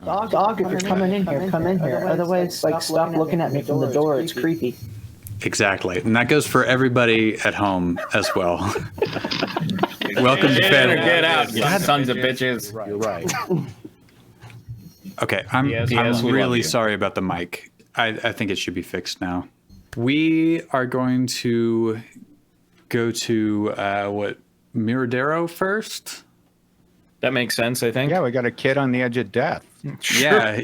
Dog, if you're coming in here, come in here. Otherwise, stop looking at me from the door. It's creepy. Exactly. And that goes for everybody at home as well. Welcome to family. Get out, you sons of bitches. You're right. Okay, I'm really sorry about the mic. I think it should be fixed now. We are going to go to Miradero first. That makes sense, I think. Yeah, we got a kid on the edge of death. Yeah.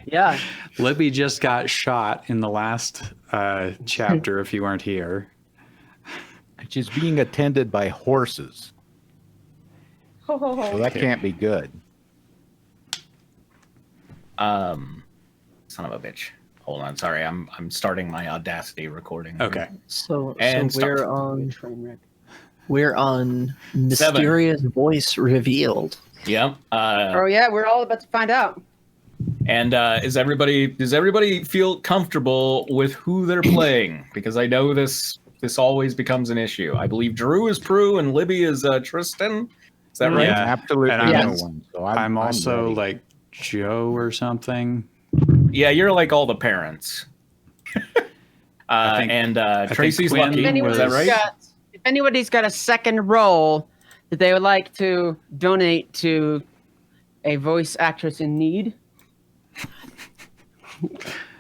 Yeah. Libby just got shot in the last chapter, if you weren't here. She's being attended by horses. So that can't be good. Son of a bitch. Hold on, sorry. I'm starting my Audacity recording. Okay. So And we're on mysterious voice revealed. Yep. Oh yeah, we're all about to find out. And does everybody feel comfortable with who they're playing? Because I know this always becomes an issue. I believe Drew is Prue and Libby is Tristan. Is that right? Yeah, Absolutely and no yes. one. So I'm also ready. like Joe or something. Yeah, you're like all the parents. And Tracy's Quinn lucky. Was that right? If anybody's got a second role that they would like to donate to a voice actress in need,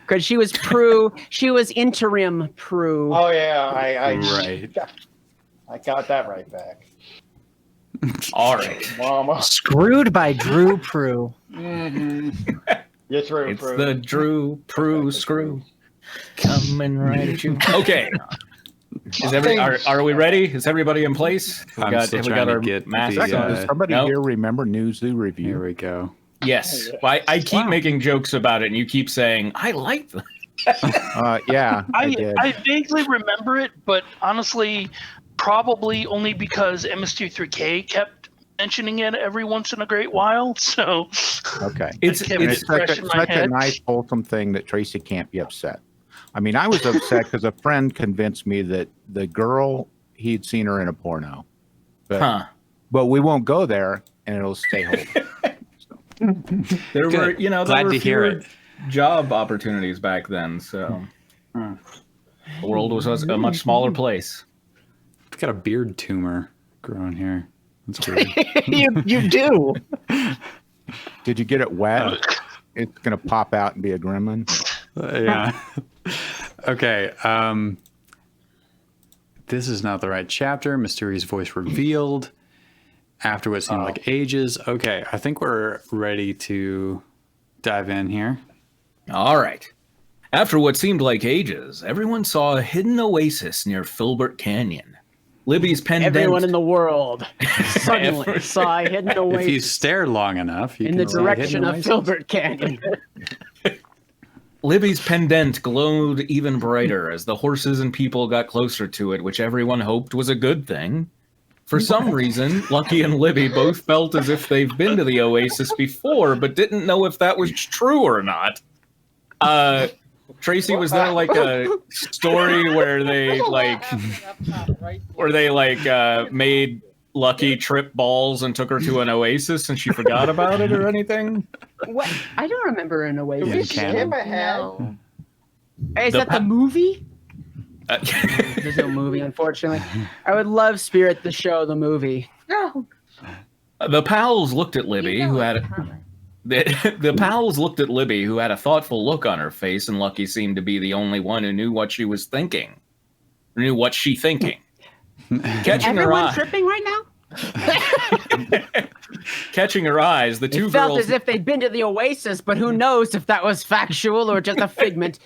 because she was Prue, she was interim Prue. Oh yeah, I got that right back. All right. Mama. Screwed by Drew Prue. You're through, It's Prue. the Drew Prue screw coming right at you. Okay. Are we ready? Is everybody in place? I'm still trying to get masks the, on? Does somebody Nope. here remember Newzoo Review? Here we go. Yes. Well, I keep making jokes about it, and you keep saying, I like them. Yeah, I did. I vaguely remember it, but honestly, probably only because MS23K kept mentioning it every once in a great while. So Okay. It's It's fresh such, in a, my such a head. nice, wholesome thing that Tracy can't be upset. I mean, I was upset because a friend convinced me that the girl, he'd seen her in a porno. But, but we won't go there, and it'll stay home. There were, Glad there were to hear fewer it. job opportunities back then, so the world was a much smaller place. I've got a beard tumor growing here. That's weird. you do. Did you get it wet? It's going to pop out and be a gremlin. Yeah. Okay. This is not the right chapter. Mysterious voice revealed. After what seemed like ages. Okay, I think we're ready to dive in here. All right. After what seemed like ages, everyone saw a hidden oasis near Filbert Canyon. Libby's pendant. Everyone in the world suddenly saw a hidden oasis If you stare long enough, you in can the see a direction hidden of oasis. Filbert Canyon. Libby's pendant glowed even brighter as the horses and people got closer to it, which everyone hoped was a good thing. For some reason, Lucky and Libby both felt as if they've been to the oasis before, but didn't know if that was true or not. Tracy, was there like a story where they made Lucky trip balls and took her to an oasis and she forgot about it or anything? What? I don't remember an Did we oasis. skip ahead? Is that the movie? There's no movie, unfortunately. I would love Spirit the Show, the movie. No. The pals looked at Libby, who had the pals looked at Libby, who had a thoughtful look on her face, and Lucky seemed to be the only one who knew what she was thinking, knew what she thinking. Catching her Everyone eye, tripping right now? catching her eyes, the two It felt girls. as if they'd been to the oasis, but who knows if that was factual or just a figment.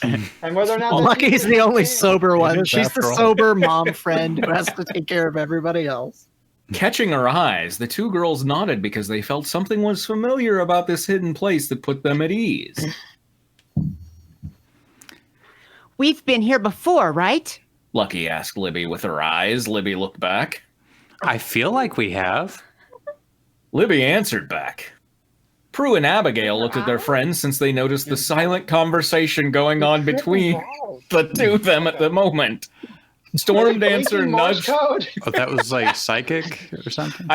And whether or not Lucky's the only sober one. is, She's the after all. sober mom friend who has to take care of everybody else. Catching her eyes, the two girls nodded because they felt something was familiar about this hidden place that put them at ease. We've been here before, right? Lucky asked Libby with her eyes. Libby looked back. I feel like we have. Libby answered back. Prue and Abigail looked at their friends since they noticed the silent conversation going on between the two of them at the moment. Storm Dancer Morse nudged. code. Oh, that was like psychic or something.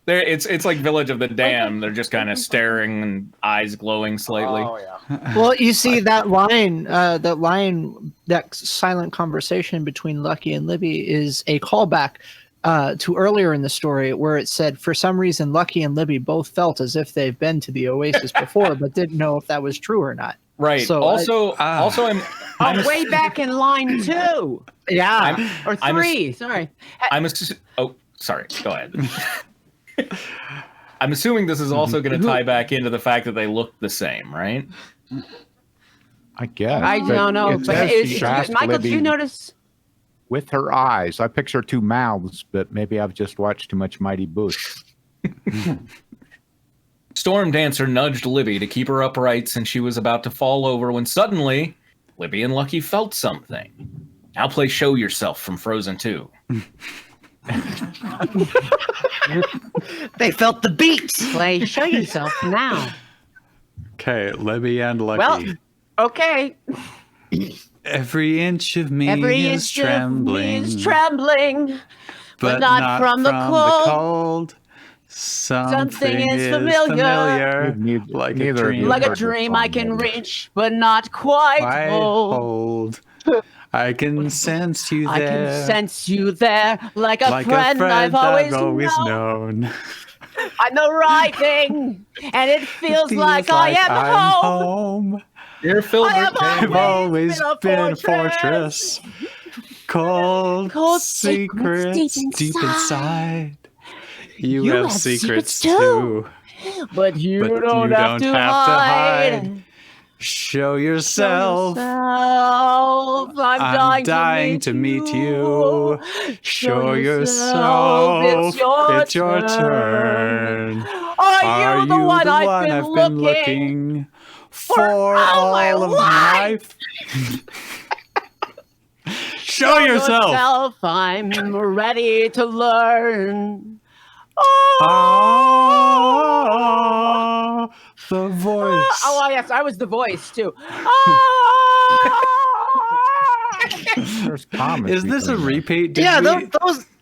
It's like Village of the Damned. They're just kind of staring and eyes glowing slightly. Oh yeah. Well, you see that line, that silent conversation between Lucky and Libby is a callback to earlier in the story where it said, for some reason, Lucky and Libby both felt as if they've been to the Oasis before, but didn't know if that was true or not. Right. So also, I'm way back in line 2. Yeah. Or 3. Sorry. Sorry. Go ahead. I'm assuming this is also going to tie back into the fact that they look the same, right? I guess. I don't know. It But says she asked Michael, did Libby you notice? with her eyes. I picture 2 mouths, but maybe I've just watched too much Mighty Boosh. Storm Dancer nudged Libby to keep her upright since she was about to fall over when suddenly Libby and Lucky felt something. Now play Show Yourself from Frozen 2. They felt the beat. Play Show Yourself now. Okay, Libby and Lucky. Well, okay. Every inch of me Every is inch trembling, of me is trembling, but not from the cold. Something is is familiar. like Neither a of dream. you Like a heard the dream song I can yet. reach, but not quite hold. I can sense you there. I can sense you there, like a friend I've always known. known. I'm the right thing, and it feels like I am home. Dear I Filbert, have I've always been a fortress. fortress. Cold secrets secrets deep inside. You have secrets too. too. But you But don't you have don't to have to hide. hide. Show yourself. I'm dying to meet you. Show yourself. yourself. It's your turn. Are you the one I've been looking for all of my life? Show yourself. I'm ready to learn. Oh, the voice. Oh, yes, I was the voice too. There's commas. Is this a between them. repeat? Yeah, we-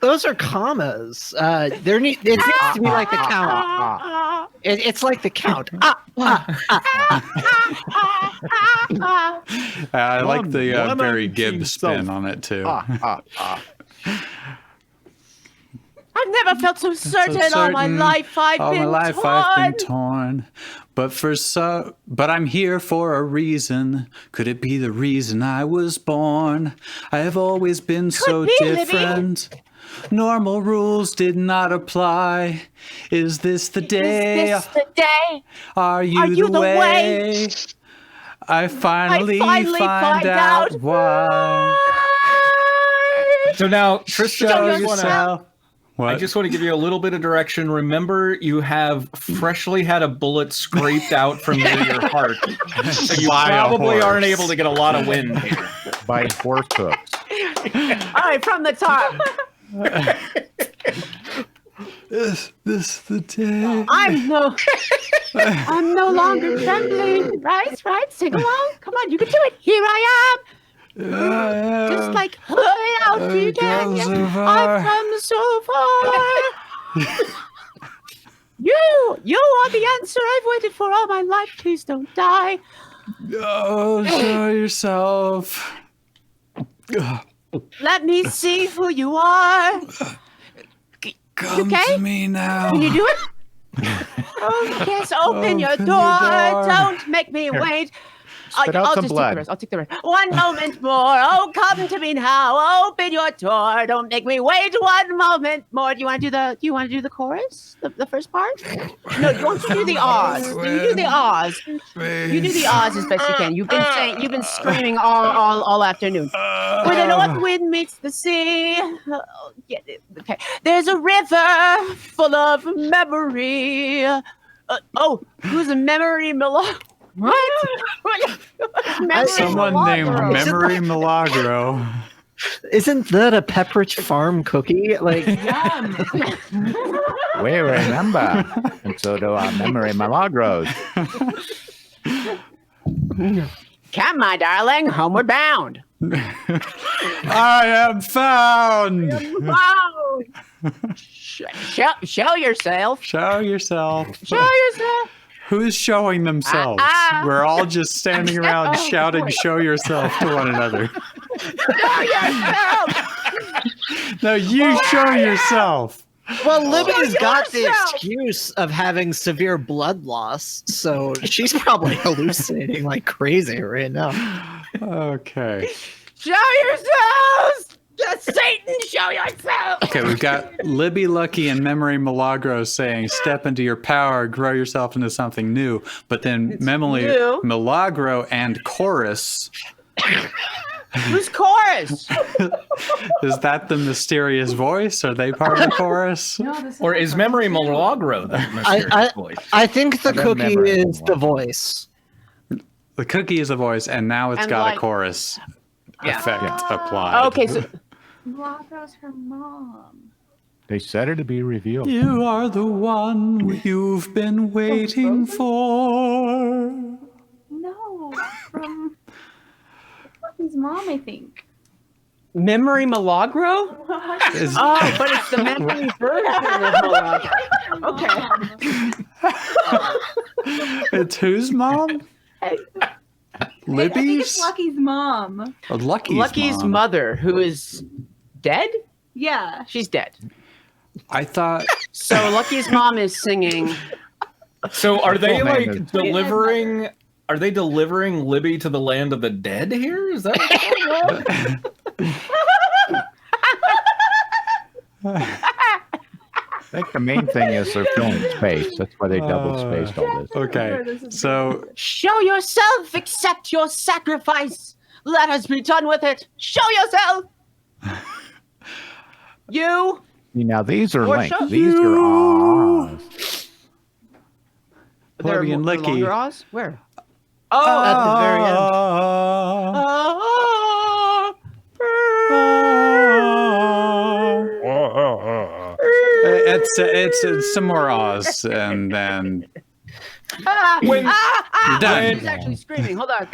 those are commas. It needs to be like the count. It's like the count. I like the One Barry on Gibbs Team spin on it too. I've never felt so certain all my certain. life. All my life I've been torn. But I'm here for a reason. Could it be the reason I was born? I have always been so be, Libby. different. Normal rules did not apply. Is this the day? Is this the day? Are you, Are you the the way? way? I finally find out out why. So now, Tristan, Show I just wanna- yourself. What? I just want to give you a little bit of direction. Remember, you have freshly had a bullet scraped out from near your heart. So you By a probably aren't horse. able to get a lot of wind here. By horse hooks. All right, from the top. Is this the day? I'm no longer trembling. Right? Sing along. Come on, you can do it. Here I am. Just like out you can. gone so far. I've come so far. You are the answer I've waited for all my life. Please don't die. Oh, show yourself. Let me see who you are. Come okay? to me now. Can you do it? Oh, yes, open your Open door. the door. Don't make me wait. Spit out some blood. I'll take the rest. One moment more. Oh, come to me now. Open your door. Don't make me wait 1 moment more. Do you want to do the chorus? The first part? No, you want to do the Oz. You do the Oz. You do the Oz as best you can. You've been screaming all afternoon. Where the north wind meets the sea. Oh, yeah, okay. There's a river full of memory. Who's a memory Miller? What? Someone named Memory Milagro. Isn't that a Pepperidge Farm cookie? Like, We remember. And so do our memory milagros. Come, my darling, homeward bound. I am found. Wow! Show yourself. Show yourself. Show yourself. Who's showing themselves? We're all just standing around shouting, "Show yourself" to one another. Show yourself. No, you show yourself. Well, Libby's got the excuse of having severe blood loss, so she's probably hallucinating like crazy right now. Okay. Show yourselves. Satan, show yourself. Okay, we've got Libby, Lucky, and Memory Milagro saying, "Step into your power, grow yourself into something new." But then Memory new. Milagro and Chorus. Who's Chorus? Is that the mysterious voice? Are they part of the chorus? Or is Memory Milagro the mysterious voice? I think the cookie is the voice. The cookie is a voice, and now it's got a chorus effect applied. Okay, so Milagro's her mom. They said it to be revealed. You are the one you've been waiting for. No, from his mom, I think. Memory Milagro? But it's the memory version of Milagro. Okay. It's whose mom? I think Libby's? it's Lucky's mom. Oh, Lucky's mom. mother, who is dead? Yeah. She's dead. I thought. So Lucky's mom is singing. So are they Full name like is- delivering? Are they delivering Libby to the land of the dead here? Is that what's going on? I think the main thing is they're filling space. That's why they double spaced all this. Okay, so Show yourself, accept your sacrifice. Let us be done with it. Show yourself. You. Now these are Or linked. show- These are Oz. There are Libby and more- Licky. longer Oz? Where? Oh, At the very end. It's some more Oz, and then When- you're done. He's actually screaming. Hold on.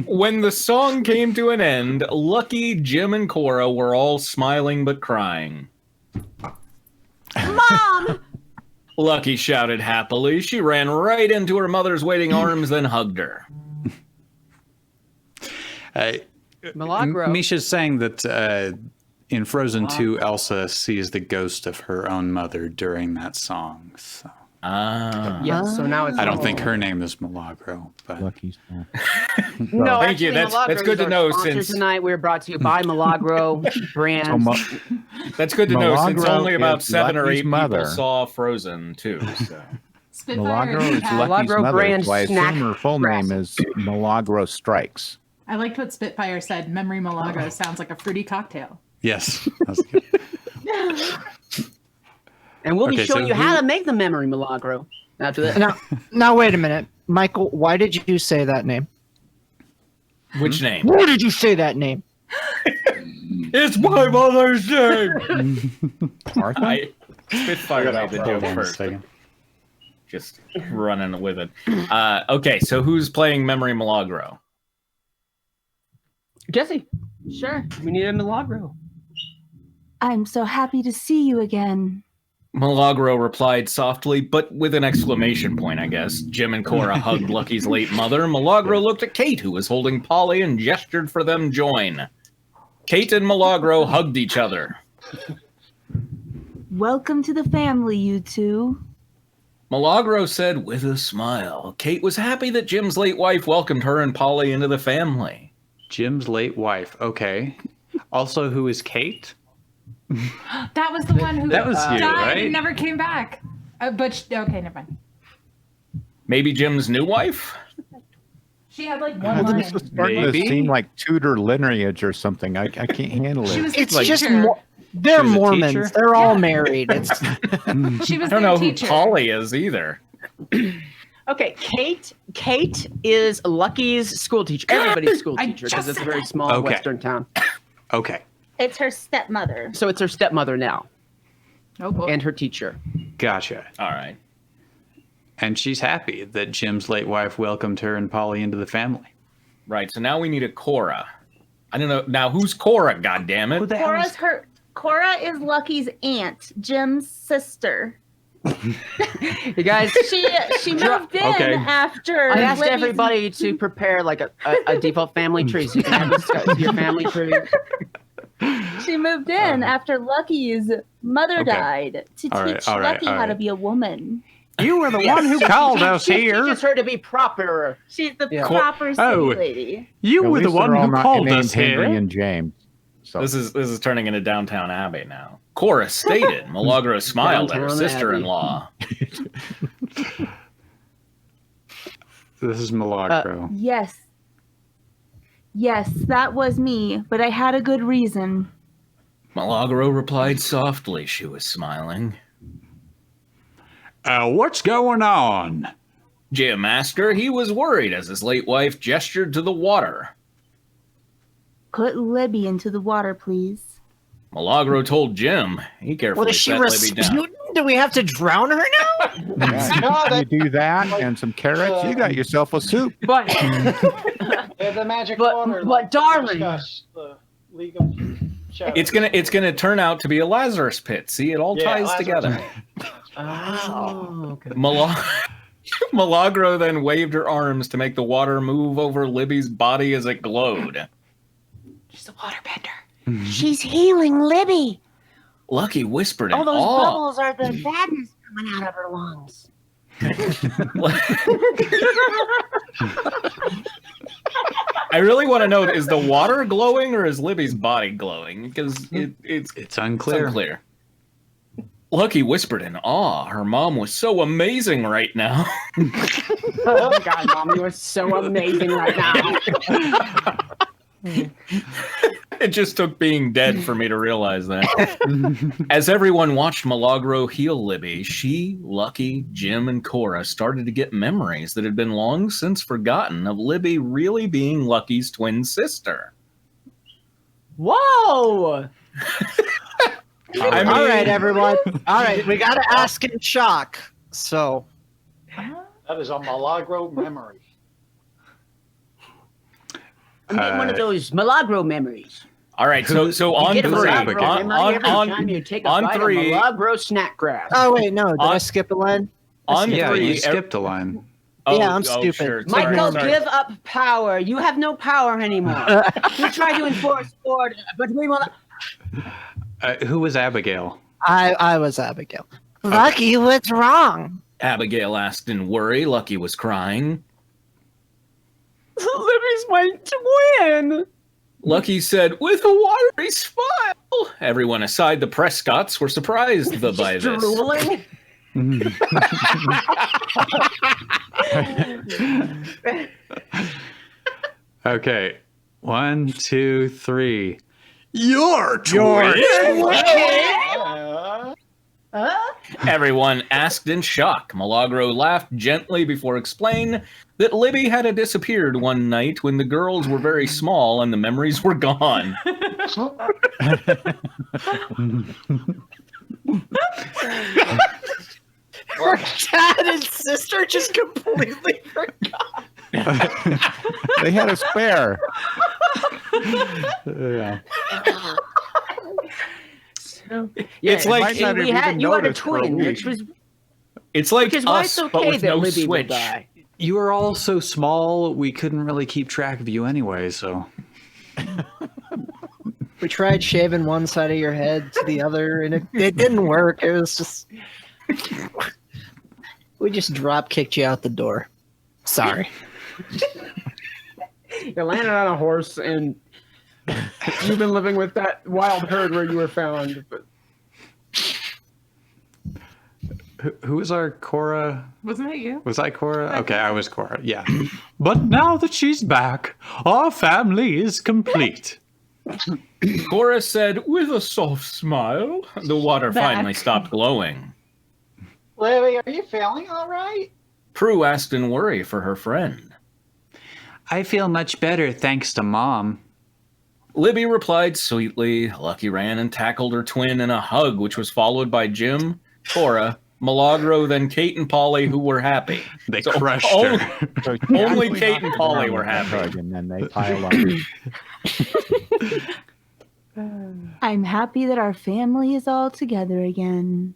When the song came to an end, Lucky, Jim, and Cora were all smiling but crying. Mom! Lucky shouted happily. She ran right into her mother's waiting arms, then hugged her. Milagro. Misha's saying that in Frozen 2, Elsa sees the ghost of her own mother during that song. So Yes, so now it's. I don't think her name is Milagro, but Lucky's mom. No, Thank you. actually, That's Milagro good is to our know sponsor since- tonight we're brought to you by Milagro brand. That's good to know since Milagro only about is 7 or Lucky's 8 mother. people saw Frozen 2. So. Milagro is Lucky's Milagro mother, brand so I snack assume her full name is Milagro Strikes. I liked what Spitfire said. Memory Milagro sounds like a fruity cocktail. yes. That's good. And we'll be Okay, showing so you how who- to make the memory Milagro after this. Now wait a minute, Michael. Why did you say that name? Which name? Why did you say that name? It's my mother's name! Martha? Spitfire made the Hold joke on a first. second. Just running with it. Okay, so who's playing Memory Milagro? Jesse, Sure. we need a Milagro. I'm so happy to see you again. Milagro replied softly, but with an exclamation point, I guess. Jim and Cora hugged Lucky's late mother. Milagro looked at Kate, who was holding Polly, and gestured for them join. Kate and Milagro hugged each other. Welcome to the family, you two. Milagro said with a smile. Kate was happy that Jim's late wife welcomed her and Polly into the family. Jim's late wife. Okay. Also, who is Kate? That was the one who That was you, died right? and never came back. Okay, never mind. Maybe Jim's new wife? She had like one line. This is starting to Maybe. seem like Tudor lineage or something. I can't handle She it. was It's the just teacher. they're She was a Mormons. teacher? They're all married. It's She was I don't their know teacher. who Polly is either. Okay, Kate is Lucky's school teacher. Everybody's school I teacher just because it's a said very that. small Okay. western town. Okay. It's her stepmother. So it's her stepmother now Oh, boy. and her teacher. Gotcha. All right. And she's happy that Jim's late wife welcomed her and Polly into the family. Right, so now we need a Cora. I don't know. Now, who's Cora, goddammit? Cora is Lucky's aunt, Jim's sister. You guys, she moved in after. I asked Libby's- everybody to prepare like a default family tree so you can have your family tree. She moved in after Lucky's mother died to teach Lucky how to be a woman. You were the one who called us here. Teaches her to be proper. She's the proper city lady. You At were the least one they're all who not called named us Henry here. and James. So This is turning into Downtown Abbey now. Cora stated. Milagro smiled at her Downtown sister-in-law. This is Milagro. Yes. Yes, that was me, but I had a good reason. Milagro replied softly. She was smiling. What's going on? Jim asked her. He was worried as his late wife gestured to the water. Put Libby into the water, please. Milagro told Jim. He carefully What is she, set Libby down. Rasputin? Do we have to drown her now? you do that and some carrots, you got yourself a soup. But The magic water. but darling, Discuss the League of Shadows. It's gonna turn out to be a Lazarus pit. See, it all ties Lazarus together. Pit. okay. Milagro then waved her arms to make the water move over Libby's body as it glowed. She's a waterbender. She's healing Libby. Lucky whispered in All those awe. bubbles are the sadness coming out of her lungs. I really want to know, is the water glowing or is Libby's body glowing? Because it's unclear. Lucky whispered in awe. Her mom was so amazing right now. Oh my God, Mom, you are so amazing right now. It just took being dead for me to realize that. As everyone watched Milagro heal Libby, she, Lucky, Jim, and Cora started to get memories that had been long since forgotten of Libby really being Lucky's twin sister. Whoa! I mean- All right, everyone. All right, we got to ask in shock. So That is a Milagro memory. I'm getting one of those Milagro memories. All right, so on You get a three, Milagro memory every time you take a on bite of three, Milagro snack grass. oh wait, no, did I skip a line? on Yeah, three, you skipped a line. Yeah, I'm stupid. Sure. Michael, Sorry. give up power. You have no power anymore. We try to enforce order, but we will. Who was Abigail? I was Abigail. Lucky, what's wrong? Abigail asked in worry. Lucky was crying. Libby's my twin. Lucky said, with a watery smile. Everyone aside the Prescotts were surprised by this. Drooling. Okay. 1, 2, 3. Your Everyone asked in shock. Milagro laughed gently before explaining that Libby had disappeared one night when the girls were very small and the memories were gone. Her dad and sister just completely forgot. They had a spare. Yeah. It's like might not have even you had a noticed for a twin, week. which was It's like which is why us, it's but okay with that no Libby will switch. die. You were all so small, we couldn't really keep track of you anyway, so. We tried shaving one side of your head to the other, and it didn't work. It was just we just drop kicked you out the door. Sorry. You landed on a horse, and you've been living with that wild herd where you were found. But Who was our Cora? Wasn't it you? Was I Cora? Okay, I was Cora, yeah. But now that she's back, our family is complete. Cora said with a soft smile. The water Back. finally stopped glowing. Libby, are you feeling all right? Prue asked in worry for her friend. I feel much better thanks to Mom. Libby replied sweetly. Lucky ran and tackled her twin in a hug, which was followed by Jim, Cora, Milagro, then Kate and Polly, who were happy. They crushed her. So Only actually Kate and knocked Polly down were with that happy. hug, and then they pile on. I'm happy that our family is all together again.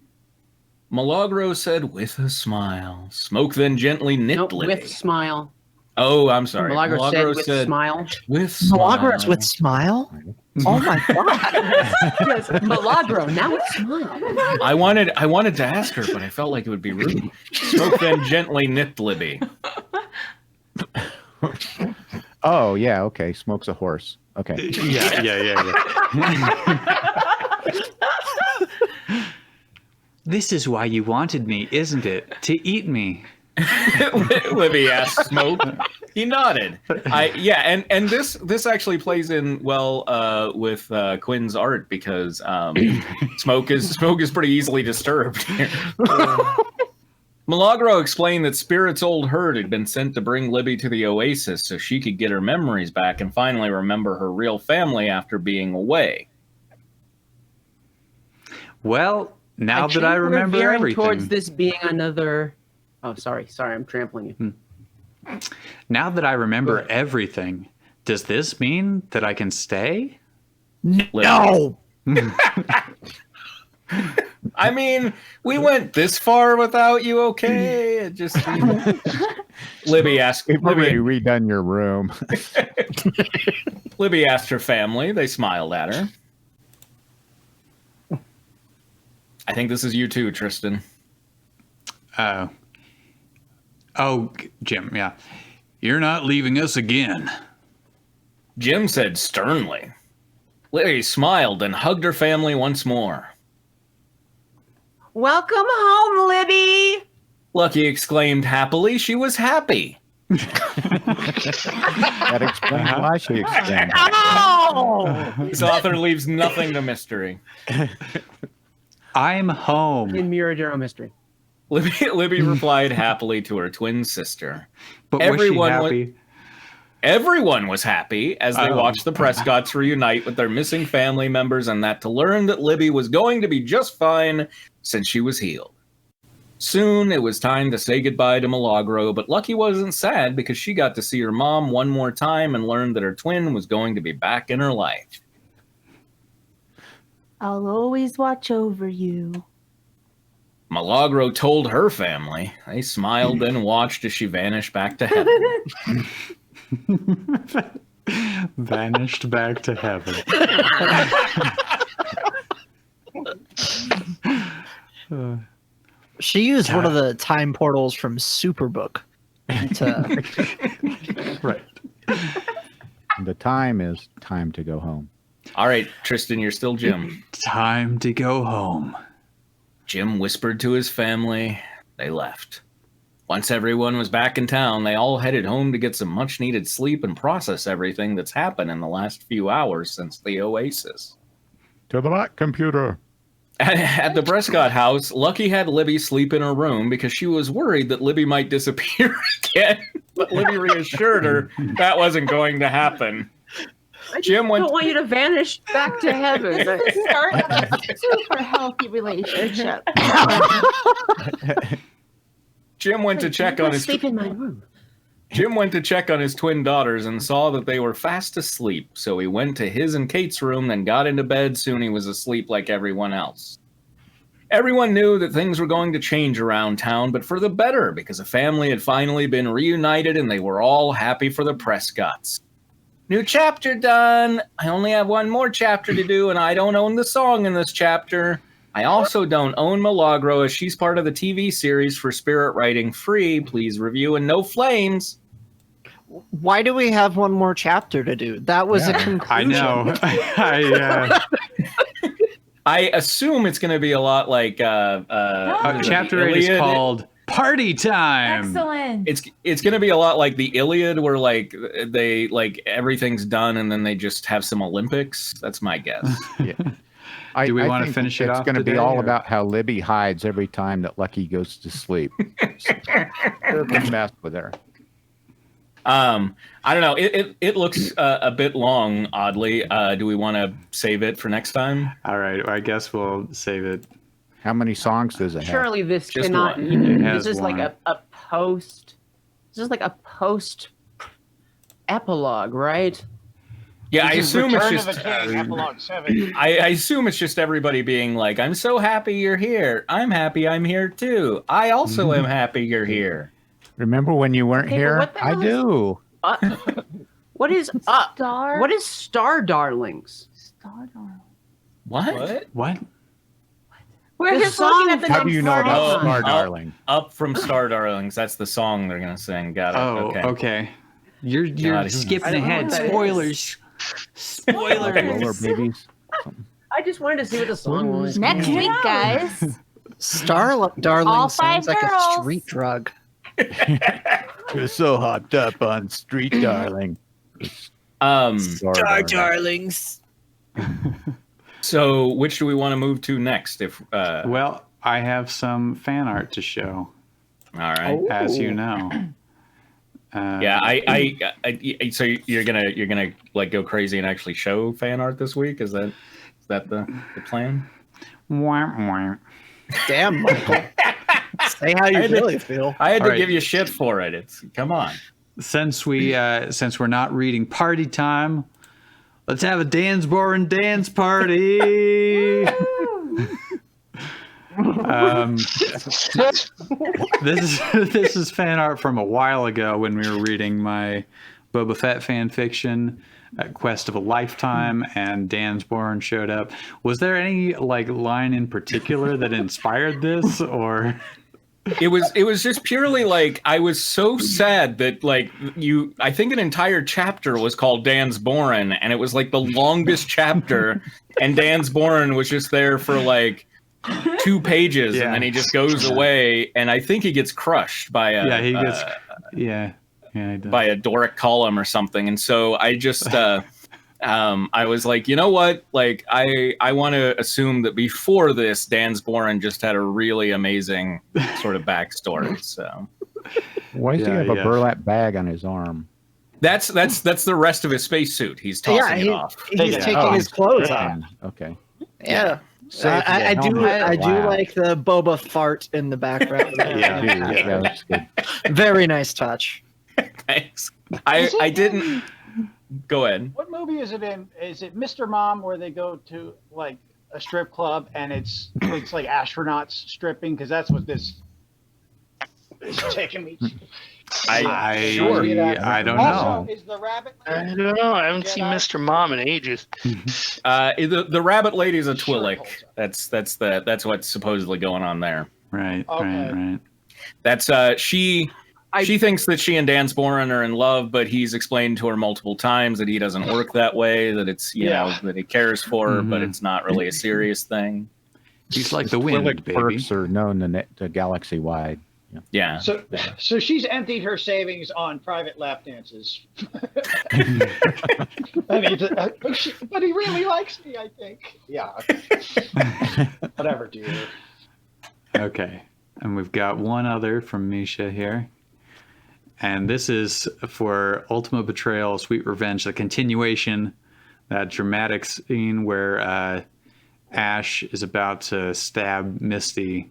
Milagro said with a smile. Smoke then gently nipped Libby. With smile. Oh, I'm sorry. Milagro said with smile. With smile. Milagro's with smile? Oh my god. Yes, Milagro, now with smile. I wanted to ask her, but I felt like it would be rude. Smoke then gently nipped Libby. Oh, yeah, okay. Smoke's a horse. Okay. Yeah. This is why you wanted me, isn't it? To eat me. Libby asked Smoke. He nodded. And this actually plays in well with Quinn's art because Smoke is pretty easily disturbed here. Milagro explained that Spirit's old herd had been sent to bring Libby to the oasis so she could get her memories back and finally remember her real family after being away. Well, now that I remember we're veering everything. towards this being another. Oh, sorry, I'm trampling you. Now that I remember everything, does this mean that I can stay? No. I mean, we went this far without you, okay? It just Libby asked. We've already redone your room. Libby asked her family. They smiled at her. I think this is you too, Tristan. Oh, Jim, yeah. You're not leaving us again. Jim said sternly. Libby smiled and hugged her family once more. Welcome home, Libby. Lucky exclaimed happily. She was happy. That explains why she exclaimed. Oh! This author leaves nothing to mystery. I'm home. In Miradero Mystery. Libby replied happily to her twin sister. But was she happy? Everyone was happy as they watched the Prescotts reunite with their missing family members and that to learn that Libby was going to be just fine since she was healed. Soon it was time to say goodbye to Milagro, but Lucky wasn't sad because she got to see her mom one more time and learned that her twin was going to be back in her life. I'll always watch over you. Milagro told her family. They smiled and watched as she vanished back to heaven. Vanished back to heaven. She used one of the time portals from Superbook. Right. The time is time to go home. All right, Tristan, you're still Jim. Time to go home. Jim whispered to his family. They left. Once everyone was back in town, they all headed home to get some much-needed sleep and process everything that's happened in the last few hours since the Oasis. To the back, computer. At the Prescott house, Lucky had Libby sleep in her room because she was worried that Libby might disappear again. But Libby reassured her that wasn't going to happen. I don't want you to vanish back to heaven. It's the start of a super healthy relationship. Jim went to check on his sleep in my room. Jim went to check on his twin daughters and saw that they were fast asleep, so he went to his and Kate's room, then got into bed. Soon he was asleep like everyone else. Everyone knew that things were going to change around town, but for the better, because a family had finally been reunited and they were all happy for the Prescotts. New chapter done. I only have one more chapter to do, and I don't own the song in this chapter. I also don't own Milagro, as she's part of the TV series for Spirit Writing Free. Please review and no flames. Why do we have one more chapter to do? That was a conclusion. I know. I assume it's going to be a lot like chapter 8 is called Party Time. Excellent. It's going to be a lot like the Iliad, where like they like everything's done and then they just have some Olympics. That's my guess. Yeah. Do we I want to think finish it off? It's going to be today, all or? about how Libby hides every time that Lucky goes to sleep. Mess with her. I don't know. It looks a bit long, oddly. Do we want to save it for next time? All right. I guess we'll save it. How many songs does it have? Surely this Just cannot. one. This is like a post. This is like a post epilogue, right? Yeah, I assume it's Return just. of the King, Epilogue 7. I assume it's just everybody being like, "I'm so happy you're here. I'm happy I'm here too. I also am happy you're here." Remember when you weren't Okay, but here? what the I hell do. What is What is Star Darlings? Star Darling. What? What? We're The just looking song- at the How next do you know about Oh, Star oh. Darling? Up from Star Darlings. That's the song they're gonna sing. Got it. Oh, okay. You're God, who skipping knows? ahead. I don't know what that Spoilers. Spoilers. Roller babies. I just wanted to see what the song was. Next week, guys. Star Darling All five sounds like a girls. street drug. You're so hopped up on Street Darling. Star Darlings. So, which do we want to move to next? If Well, I have some fan art to show, all right. as you know. Yeah, I so you're gonna like go crazy and actually show fan art this week? Is that the plan? Wah, wah. Damn, Michael. Say how you really feel. I had to All right. give you shit for it. It's come on. Since we're not reading Party Time, let's have a Dansborough dance party. This is fan art from a while ago when we were reading my Boba Fett fan fiction, Quest of a Lifetime, and Dansborough showed up. Was there any like line in particular that inspired this, or? It was just purely like I was so sad that like I think an entire chapter was called Dansborough, and it was like the longest chapter, and Dansborough was just there for like 2 pages, and then he just goes away, and I think he gets crushed by a He does. by a Doric column or something, and so I just I was like, you know what, like I want to assume that before this, Dansborough just had a really amazing sort of backstory. So Why does he have a burlap bag on his arm? that's the rest of his spacesuit. He's tossing it off. He's taking his clothes off. Okay. Yeah. Safe I with do. the helmet. I do Wow. like the Boba fart in the background. Yeah, that's good. Very nice touch. Thanks. I didn't. Go ahead. What movie is it in? Is it Mr. Mom, where they go to like a strip club and it's like astronauts stripping? Because that's what this is taking me. I don't Also, know. is the rabbit? I don't know. I haven't seen Mr. Mom in ages. The rabbit lady's a Twi'lek. That's what's supposedly going on there. Right. Okay. Right. That's she thinks that she and Dansborough are in love, but he's explained to her multiple times that he doesn't work that way, that it's you know that he cares for her, but it's not really a serious thing. He's like the wind, Twi'lek baby. perks are known to galaxy wide. Yeah. So she's emptied her savings on private lap dances. But he really likes me, I think. Yeah. Whatever, dude. Okay. And we've got one other from Misha here. And this is for Ultimate Betrayal, Sweet Revenge, the continuation, that dramatic scene where Ash is about to stab Misty.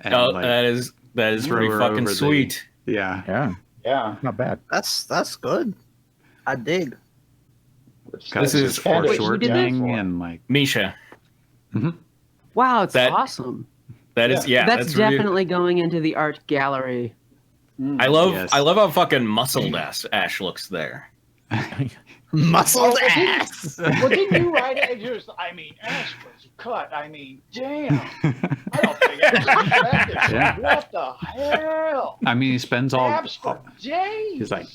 And, that is pretty fucking sweet. Yeah. Not bad. That's good. I dig. This is Short Gang and like Misha. Wow, it's That- awesome. That is That's really- definitely going into the art gallery. I love how fucking muscled Ash looks there. Muscled ass. Well, didn't you write it? I mean, Ash was cut. I mean, damn. I don't think Ash was effective. Yeah. What the hell? I mean, he spends all Abs for days. he's like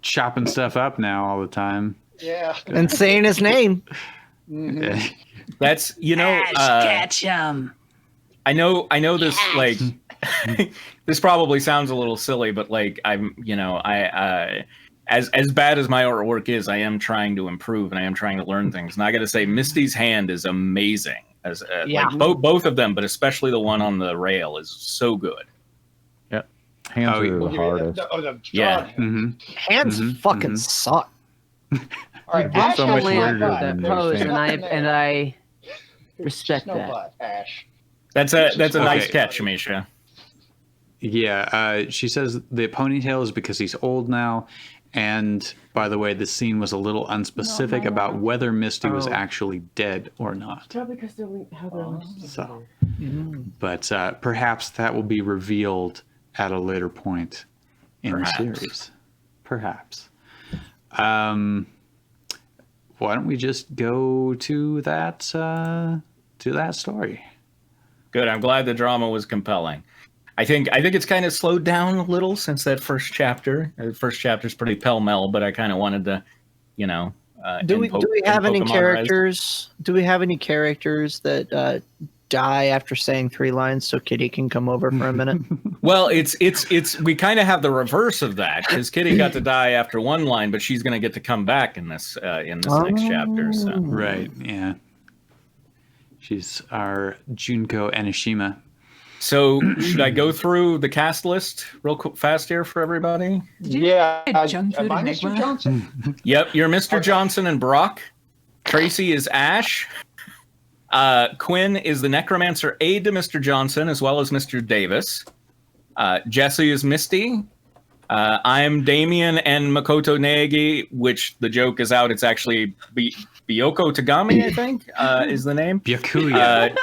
chopping stuff up now all the time. Yeah. And saying his name. That's catch him. I know this like this probably sounds a little silly, but like I'm as bad as my artwork is, I am trying to improve and I am trying to learn things. And I got to say, Misty's hand is amazing. As like both of them, but especially the one on the rail is so good. Yep. Hands are the hardest. Hands fucking suck. All right, Ash Ash so has much one weirder butt. than That they're pose, saying. and I Respect that. Snowbot, Ash. That's a Okay. nice catch, Misha. Yeah, she says the ponytail is because he's old now. And by the way, the scene was a little unspecific about whether Misty was actually dead or not. Probably because they're So, but perhaps that will be revealed at a later point in the series. Perhaps. Why don't we just go to that story? Good. I'm glad the drama was compelling. I think it's kind of slowed down a little since that first chapter. The first chapter's pretty pell-mell, but I kind of wanted to, do we have any characters? Do we have any characters that die after saying 3 lines so Kitty can come over for a minute? Well, it's we kind of have the reverse of that because Kitty got to die after 1 line, but she's going to get to come back in this next chapter. So. Right. Yeah. She's our Junko Enoshima. So should I go through the cast list real fast here for everybody? Yeah. Junk food Am I Mr. enigma? Johnson? Yep, you're Mr. Johnson and Brock. Tracy is Ash. Quinn is the necromancer aide to Mr. Johnson as well as Mr. Davis. Jesse is Misty. I'm Damien and Makoto Neagi, which the joke is out. It's actually Byoko Tagami, I think, is the name. Byakuya.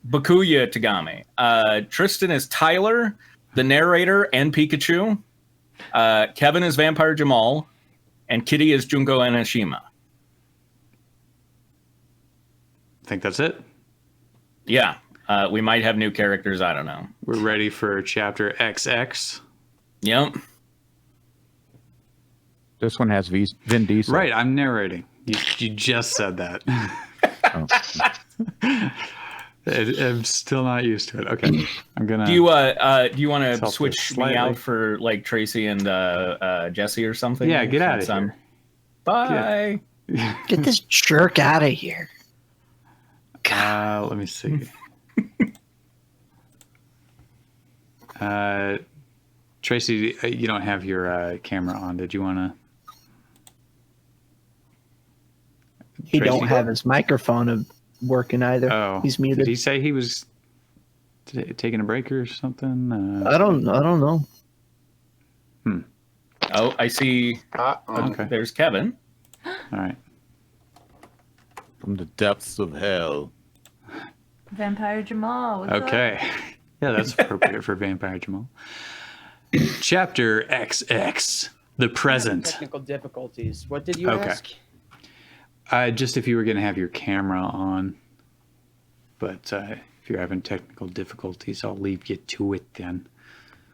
Bakuya Tagami. Tristan is Tyler, the narrator, and Pikachu. Kevin is Vampire Jamal, and Kitty is Junko Enoshima. I think that's it. Yeah, we might have new characters. I don't know. We're ready for chapter XX. Yep. This one has Vin Diesel. Right, I'm narrating. You just said that. I'm still not used to it. Okay, I'm gonna. Do you want to Self switch slightly. me out for like Tracy and Jesse or something? Yeah, get out of here. Bye. Get this jerk out of here. Let me see. Tracy, you don't have your camera on. Did you want to? He don't have his microphone working either. Oh, he's muted. Did he say he was taking a break or something? I don't know. Oh, I see. Okay. There's Kevin. All right. From the depths of hell. Vampire Jamal. What's Okay. up? Yeah, that's appropriate for Vampire Jamal. Chapter XX, the present. Technical difficulties. What did you Okay. ask? Just if you were going to have your camera on, but if you're having technical difficulties, I'll leave you to it then.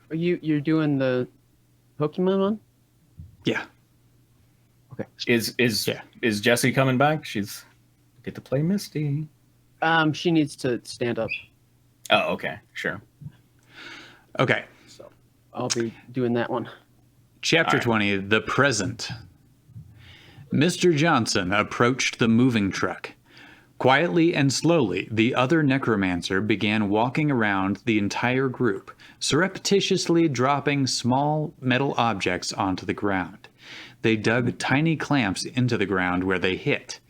Are you're doing the Pokemon one? Yeah. Okay. Is Jesse coming back? She's get to play Misty. She needs to stand up. Oh, okay, sure. Okay. So I'll be doing that one. Chapter 20, the present. Mr. Johnson approached the moving truck. Quietly and slowly, the other necromancer began walking around the entire group, surreptitiously dropping small metal objects onto the ground. They dug tiny clamps into the ground where they hit.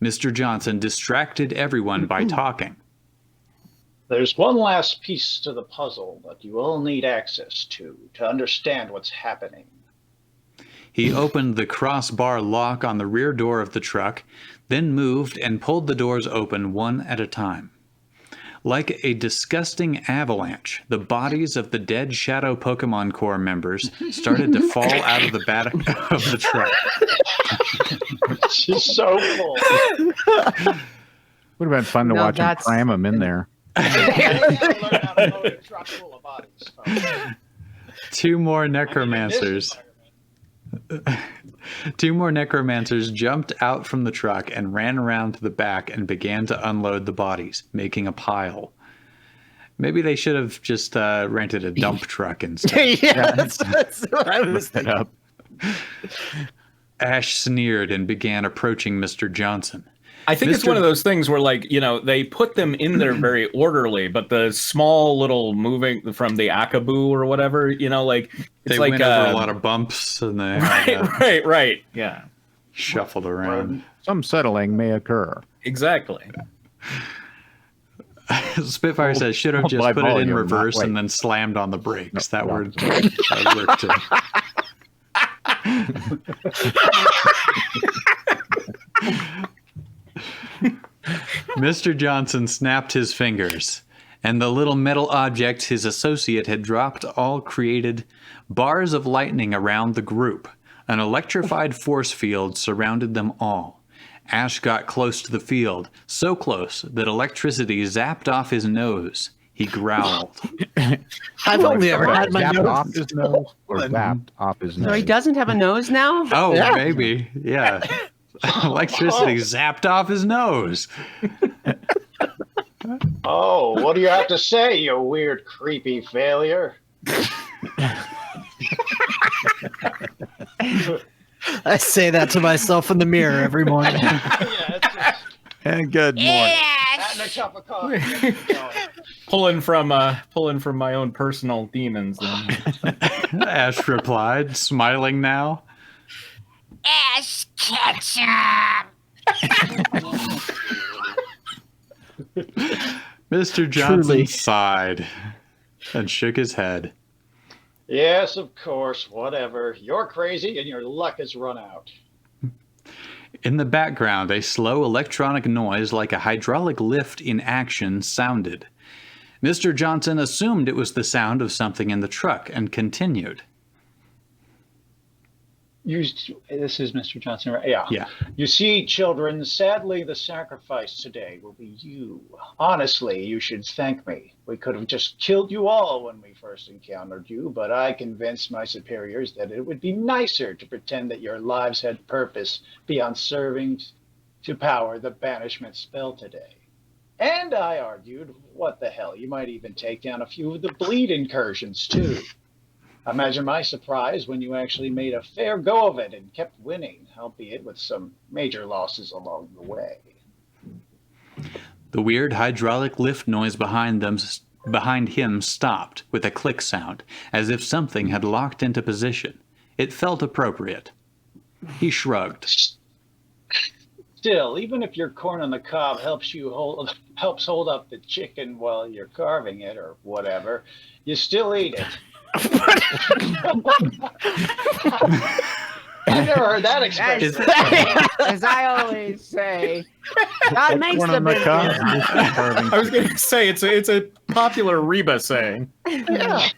Mr. Johnson distracted everyone by talking. There's one last piece to the puzzle that you will need access to understand what's happening. He opened the crossbar lock on the rear door of the truck, then moved and pulled the doors open one at a time. Like a disgusting avalanche, the bodies of the dead Shadow Pokemon Corps members started to fall out of the back of the truck. She's so cool. Would have been fun to watch him cram them in there. Two more necromancers jumped out from the truck and ran around to the back and began to unload the bodies, making a pile. Maybe they should have just rented a dump truck instead. Yeah, that's what I was thinking. Ash sneered and began approaching Mr. Johnson. I think it's one of those things where, like, you know, they put them in there very orderly, but the small little moving from the Akabu or whatever, you know, like it's they like went over a lot of bumps and they right, yeah, shuffled around. Some settling may occur. Exactly. Spitfire says, should have just put it in reverse and then slammed on the brakes. That would work too. Mr. Johnson snapped his fingers, and the little metal object his associate had dropped all created bars of lightning around the group. An electrified force field surrounded them all. Ash got close to the field, so close that electricity zapped off his nose. He growled. I've only ever had my nose off his nose or zapped off his nose. So he doesn't have a nose now? Oh, Yeah. maybe. Yeah. Electricity zapped off his nose. Oh, what do you have to say, you weird, creepy failure? I say that to myself in the mirror every morning. Yeah, it's just And good morning. having a cup of coffee. Pulling from my own personal demons. Then. Ash replied, smiling now. Ash Ketchum! Mr. Johnson Truly. sighed and shook his head. Yes, of course, whatever. You're crazy and your luck has run out. In the background, a slow electronic noise like a hydraulic lift in action sounded. Mr. Johnson assumed it was the sound of something in the truck and continued. This is Mr. Johnson, right? Yeah. Yeah. You see, children, sadly, the sacrifice today will be you. Honestly, you should thank me. We could have just killed you all when we first encountered you, but I convinced my superiors that it would be nicer to pretend that your lives had purpose beyond serving to power the banishment spell today. And I argued, what the hell, you might even take down a few of the bleed incursions, too. Imagine my surprise when you actually made a fair go of it and kept winning, albeit with some major losses along the way. The weird hydraulic lift noise behind him stopped with a click sound, as if something had locked into position. It felt appropriate. He shrugged. Still, even if your corn on the cob helps hold up the chicken while you're carving it or whatever, you still eat it. I've never heard that expression. As I always say, God makes One the on the cup. business. I was going to say it's a popular Reba saying. Yeah.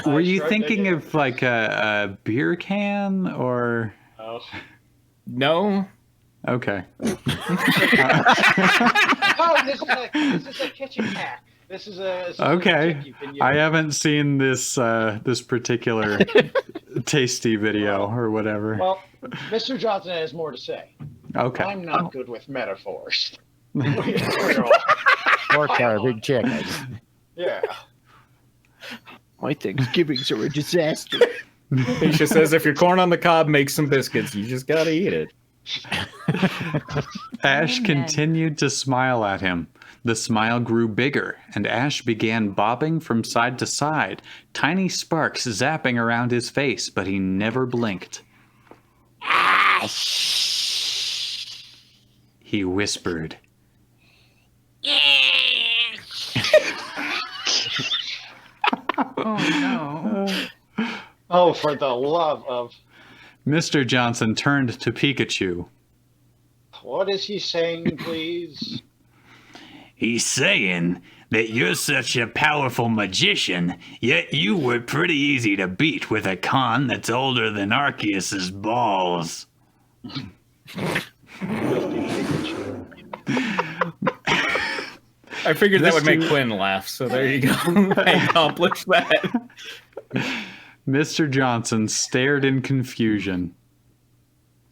Were you thinking of like a beer can or? Oh. No. Okay. Oh, this is a kitchen hack. This is a Okay. trick you can use. I haven't seen this this particular tasty video or whatever. Well, Mr. Johnson has more to say. Okay. I'm not good with metaphors. Or carving chicken. Yeah. My Thanksgivings are a disaster. Misha says if your corn on the cob makes some biscuits, you just gotta eat it. Ash Amen. continued to smile at him. The smile grew bigger, and Ash began bobbing from side to side, tiny sparks zapping around his face, but he never blinked. Ash! He whispered. Oh no. Oh, for the love of... Mr. Johnson turned to Pikachu. What is he saying, please? He's saying that you're such a powerful magician, yet you were pretty easy to beat with a con that's older than Arceus's balls. I figured that would make Quinn laugh, so there you go. I accomplished that. Mr. Johnson stared in confusion.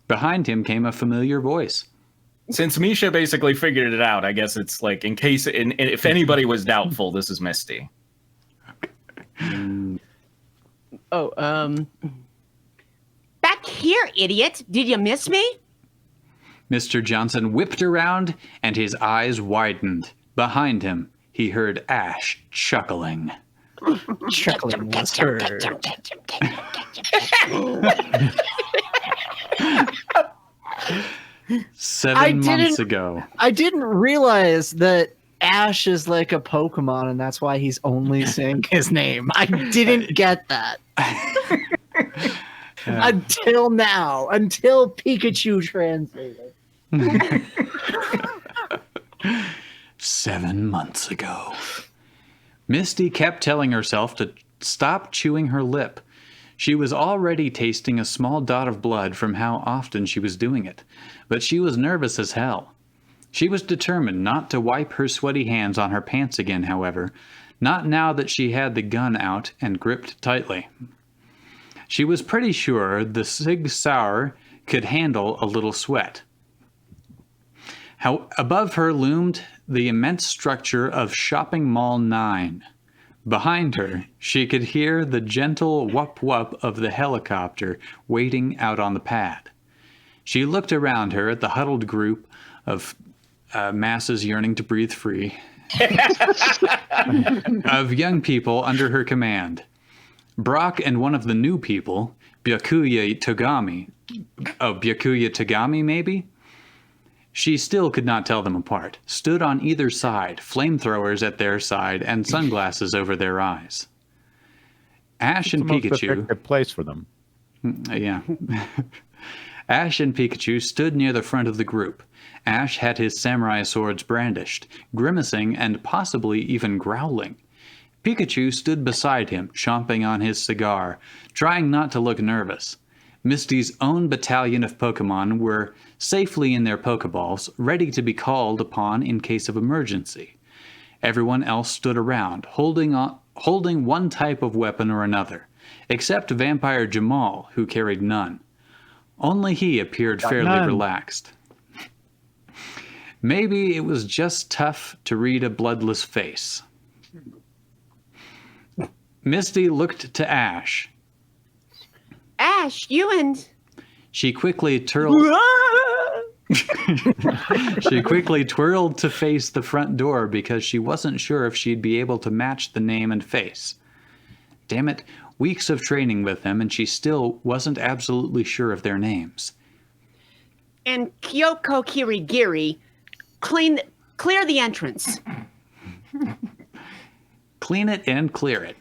Behind him came a familiar voice. Since Misha basically figured it out, I guess it's like in case if anybody was doubtful, this is Misty. Back here, idiot! Did you miss me? Mr. Johnson whipped around, and his eyes widened. Behind him, he heard Ash chuckling. Chuckling was heard. 7 months ago. I didn't realize that Ash is like a Pokemon, and that's why he's only saying his name. I didn't get that. Until now. Until Pikachu translated. 7 months ago. Misty kept telling herself to stop chewing her lip. She was already tasting a small dot of blood from how often she was doing it, but she was nervous as hell. She was determined not to wipe her sweaty hands on her pants again, however, not now that she had the gun out and gripped tightly. She was pretty sure the Sig Sauer could handle a little sweat. How above her loomed the immense structure of Shopping Mall 9. Behind her, she could hear the gentle whoop-whoop of the helicopter waiting out on the pad. She looked around her at the huddled group of masses yearning to breathe free, of young people under her command. Brock and one of the new people, Byakuya Tagami maybe? She still could not tell them apart, stood on either side, flamethrowers at their side and sunglasses over their eyes. Ash and Pikachu... A place for them. Yeah. Ash and Pikachu stood near the front of the group. Ash had his samurai swords brandished, grimacing and possibly even growling. Pikachu stood beside him, chomping on his cigar, trying not to look nervous. Misty's own battalion of Pokemon were safely in their Pokeballs, ready to be called upon in case of emergency. Everyone else stood around, holding one type of weapon or another, except Vampire Jamal, who carried none. Only he appeared fairly relaxed. Maybe it was just tough to read a bloodless face. Misty looked to Ash. Ash, you and... She quickly twirled to face the front door because she wasn't sure if she'd be able to match the name and face. Damn it, weeks of training with them and she still wasn't absolutely sure of their names. And Kyoko Kirigiri, clear the entrance. Clean it and clear it.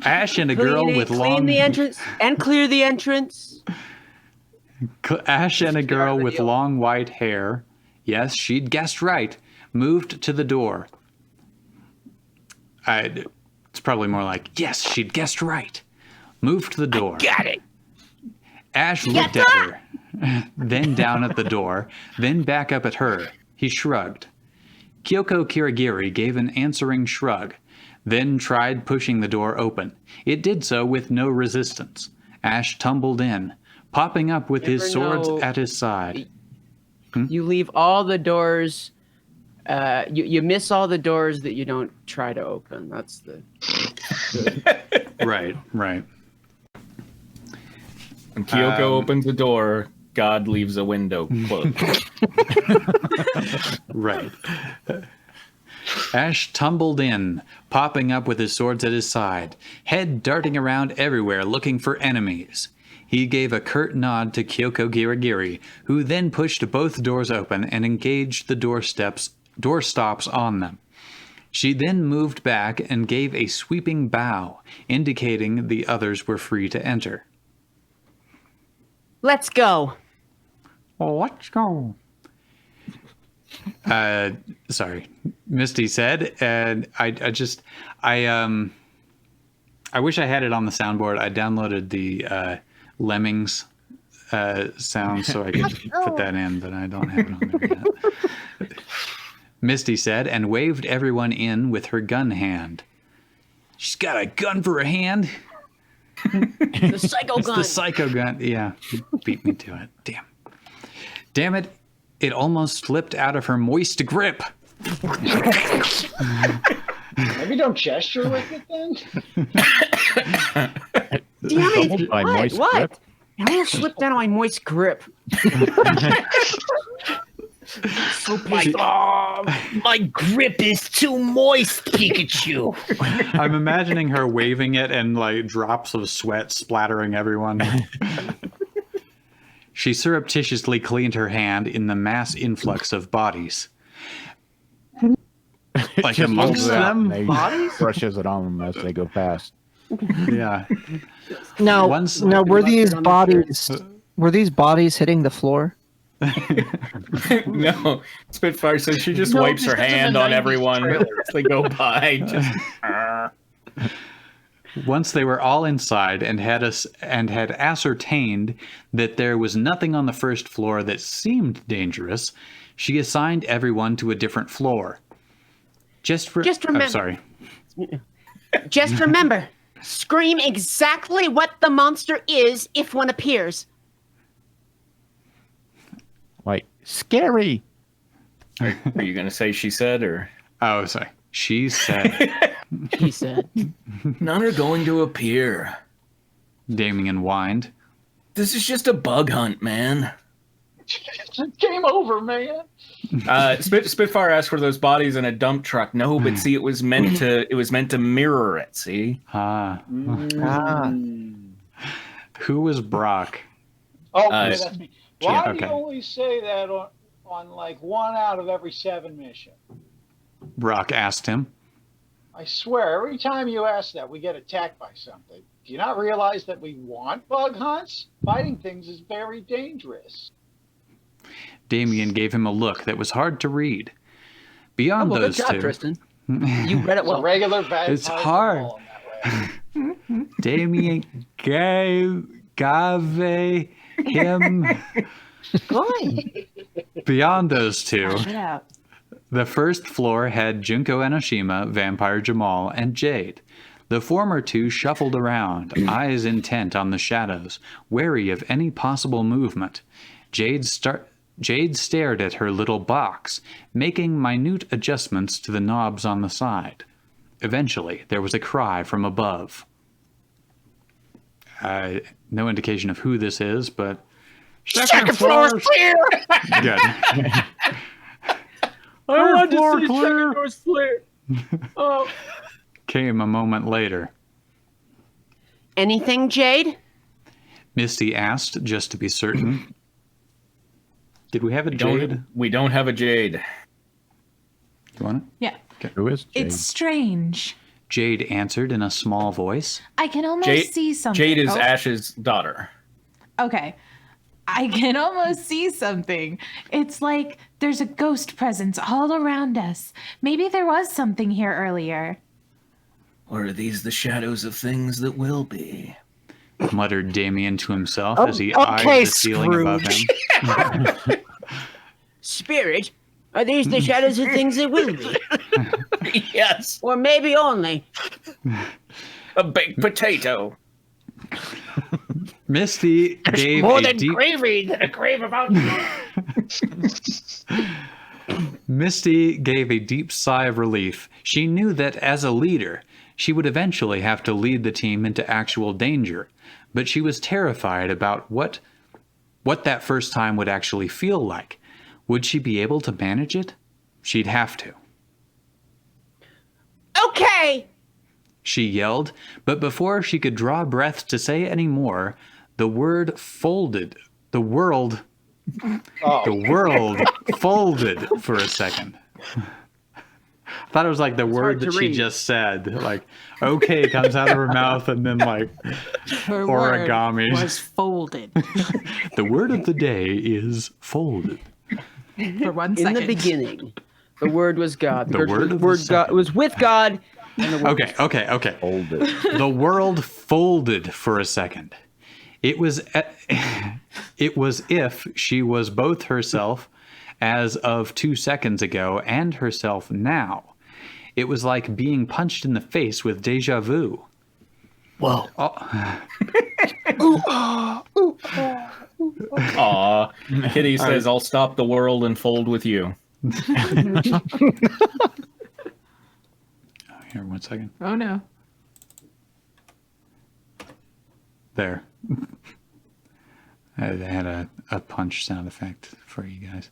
Ash and a girl with long... Clean the entrance and clear the entrance. Ash and a girl with long white hair, yes, she'd guessed right, moved to the door. It's probably more like, yes, she'd guessed right. Moved to the door. Got it. Ash looked at her, then down at the door, then back up at her. He shrugged. Kyoko Kirigiri gave an answering shrug, then tried pushing the door open. It did so with no resistance. Ash tumbled in, popping up with his swords at his side. You leave all the doors... you miss all the doors that you don't try to open. That's the... Right. When Kyoko opens a door, God leaves a window closed. Right. Ash tumbled in, popping up with his swords at his side, head darting around everywhere looking for enemies. He gave a curt nod to Kyoko Kirigiri, who then pushed both doors open and engaged the door stops on them. She then moved back and gave a sweeping bow, indicating the others were free to enter. Let's go. Let's go. Sorry, Misty said, and I wish I had it on the soundboard. I downloaded the Lemmings sound so I could put that in, but I don't have it on there yet. Misty said, and waved everyone in with her gun hand. She's got a gun for a hand. The psycho gun. The psycho gun. Yeah, beat me to it. Damn it. It almost slipped out of her moist grip. Maybe don't gesture with it then. Damn it! What? It almost slipped out of my moist grip. So pissed off. My grip is too moist, Pikachu. I'm imagining her waving it and like drops of sweat splattering everyone. She surreptitiously cleaned her hand in the mass influx of bodies. Like Just amongst holds it out them? and they brushes it on them as they go past. Yeah. Now, Once- were these bodies hitting the floor? No, Spitfire says she just No, wipes her this isn't a hand on 90s everyone trailer. as they go by. Just, Once they were all inside and had ascertained that there was nothing on the first floor that seemed dangerous, she assigned everyone to a different floor. Just remember. I'm sorry. Just remember, scream exactly what the monster is if one appears. Like, scary. are you going to say she said, or? Oh, sorry. She said. He said. None are going to appear. Damien whined. This is just a bug hunt, man. Game over, man. Spitfire asked for those bodies in a dump truck. No, but see, it was meant to mirror it. See? Who was Brock? Oh, that's me. Why do you okay. only say that on like 1 out of every 7 missions? Brock asked him. I swear, every time you ask that, we get attacked by something. Do you not realize that we want bug hunts? Fighting things is very dangerous. Damien gave him a look that was hard to read. Beyond well, those good job, two, Tristan. You read it well. It's a regular bad. It's hard. Damien gave him. Beyond those two, the first floor had Junko Enoshima, Vampire Jamal, and Jade. The former two shuffled around, eyes intent on the shadows, wary of any possible movement. Jade stared at her little box, making minute adjustments to the knobs on the side. Eventually, there was a cry from above. No indication of who this is, but... Second floor is clear! Good. I want to see second floor is clear. Oh. Came a moment later. Anything, Jade? Misty asked, just to be certain. Did we have a Jade? We don't have a Jade. You want it? Yeah. Okay. Who is Jade? It's strange. Jade answered in a small voice. I can almost see something. Jade is Ash's daughter. Okay. I can almost see something. It's like there's a ghost presence all around us. Maybe there was something here earlier. Or are these the shadows of things that will be? Muttered Damien to himself as he eyed the ceiling above him. Spirit? Are these the shadows of things that will be? Yes. Or maybe only. A baked potato. Misty gave More a than deep... gravy than a grave about you. Misty gave a deep sigh of relief. She knew that as a leader, she would eventually have to lead the team into actual danger, but she was terrified about what that first time would actually feel like. Would she be able to manage it? She'd have to. Okay! She yelled, but before she could draw breath to say any more, the word folded. The world folded for a second. I thought it was like the word that she just said. Like, okay, comes out of her mouth, and then like Her origami. word was folded. The word of the day is folded. For 1 In second. the beginning, the word was God. The word of the God second. was with God. And the word Okay. Folded. The world folded for a second. It was if she was both herself as of 2 seconds ago and herself now. It was like being punched in the face with deja vu. Whoa. Aw. Kitty says, I'll stop the world and fold with you. Here, 1 second. Oh no. There. I had a punch sound effect for you guys.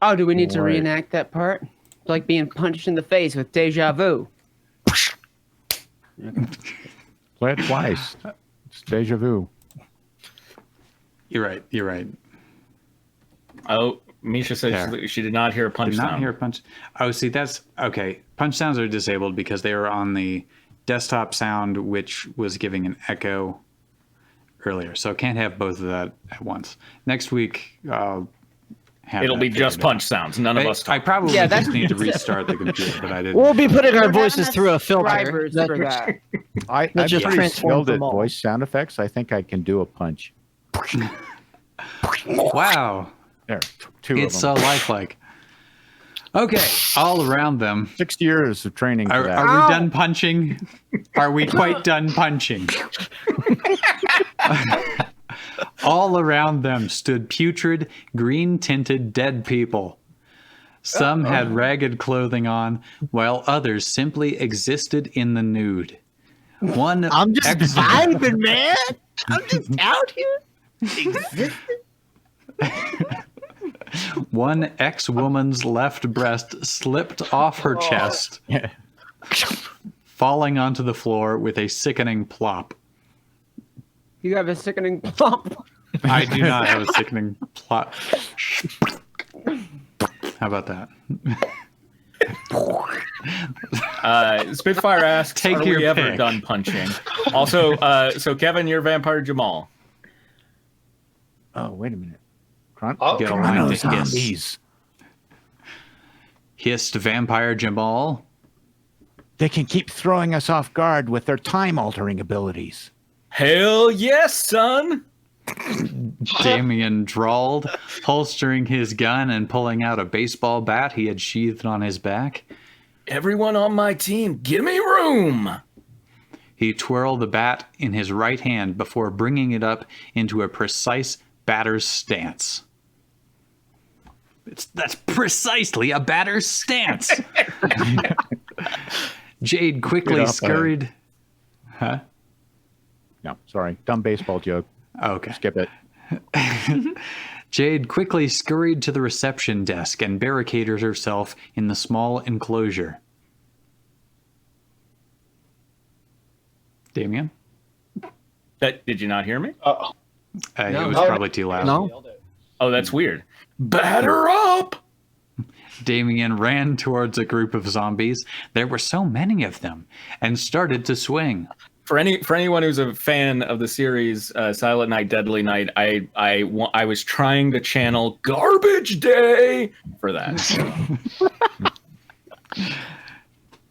Oh, do we need to Right. reenact that part? It's like being punched in the face with deja vu. Play it twice. It's deja vu. You're right. Oh, Misha said she did not hear a punch Did sound. not hear a punch. Oh, see, that's okay. Punch sounds are disabled because they were on the desktop sound, which was giving an echo earlier. So I can't have both of that at once. Next week, I'll have It'll that be just figured punch out. sounds. None of us talk. I probably Yeah, just need to restart the computer, but I didn't. We'll be putting our We're voices having through a filter. subscribers for that. I'm just pretty transform skilled at them all. voice sound effects. I think I can do a punch. Wow. There, two It's of so them. lifelike. Okay, all around them. 6 years of training for that. Are we done punching? Are we quite done punching? All around them stood putrid, green-tinted dead people. Some had ragged clothing on, while others simply existed in the nude. I'm just vibing, man. I'm just out here. Existing. One ex-woman's left breast slipped off her chest, falling onto the floor with a sickening plop. You have a sickening plop. I do not have a sickening plop. How about that? Spitfire asks, Take are your we ever pick. done punching? Also, so Kevin, you're Vampire Jamal. Oh, wait a minute. Get a line to hiss. Zombies. Hissed Vampire Jamal. They can keep throwing us off guard with their time-altering abilities. Hell yes, son! Damien drawled, holstering his gun and pulling out a baseball bat he had sheathed on his back. Everyone on my team, give me room! He twirled the bat in his right hand before bringing it up into a precise batter's stance. That's precisely a batter's stance. Jade quickly scurried. Huh? No, sorry. Dumb baseball joke. Okay. Skip it. Jade quickly scurried to the reception desk and barricaded herself in the small enclosure. Damien? Did you not hear me? It was probably too loud. No. Oh, that's weird. Batter up! Damien ran towards a group of zombies. There were so many of them, and started to swing. For anyone who's a fan of the series Silent Night, Deadly Night, I was trying to channel Garbage Day for that.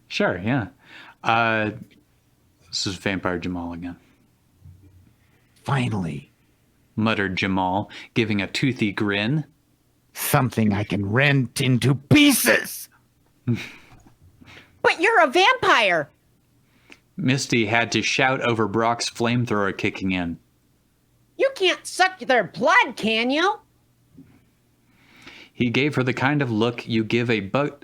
Sure, yeah. This is Vampire Jamal again. Finally. Muttered Jamal, giving a toothy grin. Something I can rent into pieces! But you're a vampire! Misty had to shout over Brock's flamethrower kicking in. You can't suck their blood, can you? He gave her the kind of look you give a bug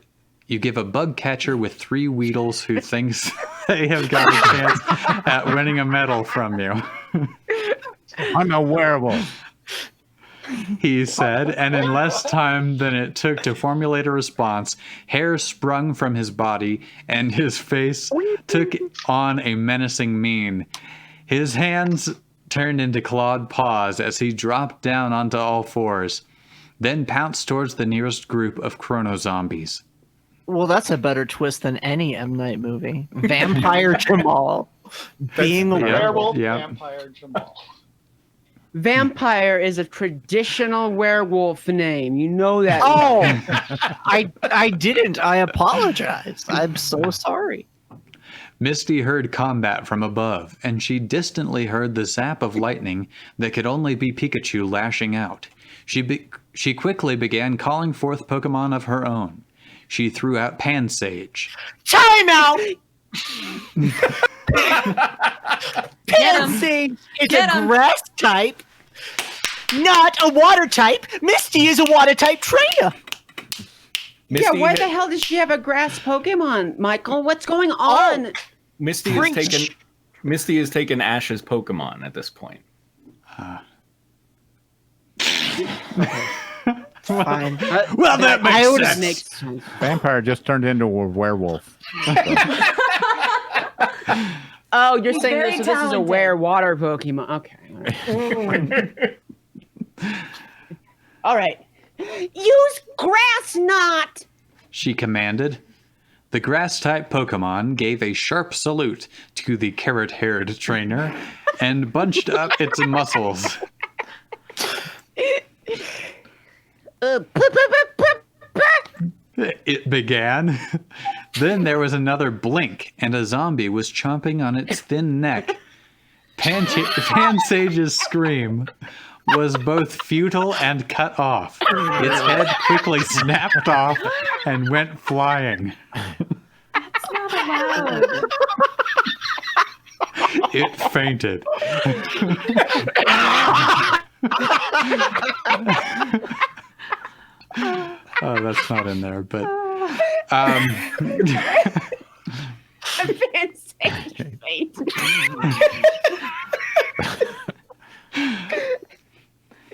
catcher with 3 Weedles who thinks they have got a chance at winning a medal from you. I'm a werewolf. He said, and in less time than it took to formulate a response, hair sprung from his body and his face took on a menacing mien. His hands turned into clawed paws as he dropped down onto all fours, then pounced towards the nearest group of chrono zombies. Well, that's a better twist than any M. Night movie. Vampire Jamal being a werewolf. Vampire Jamal. Vampire is a traditional werewolf name. You know that. Oh, I didn't. I apologize. I'm so sorry. Misty heard combat from above, and she distantly heard the zap of lightning that could only be Pikachu lashing out. She quickly began calling forth Pokemon of her own. She threw out Pansage. Time out! Pansage is a grass type, not a water type. Misty is a water type trainer. Yeah, why the hell does she have a grass Pokemon, Michael? What's going on? Misty has taken Ash's Pokemon at this point. Fine. Well, that makes sense. Makes sense. Vampire just turned into a werewolf. Oh, you're He's saying very this is a talented. water Pokemon. Okay. All right. All right. Use grass knot. She commanded. The grass-type Pokemon gave a sharp salute to the carrot-haired trainer and bunched up its muscles. It began. Then there was another blink, and a zombie was chomping on its thin neck. Pansage's scream was both futile and cut off. Its head quickly snapped off and went flying. That's not allowed. It fainted. Oh, that's not in there, but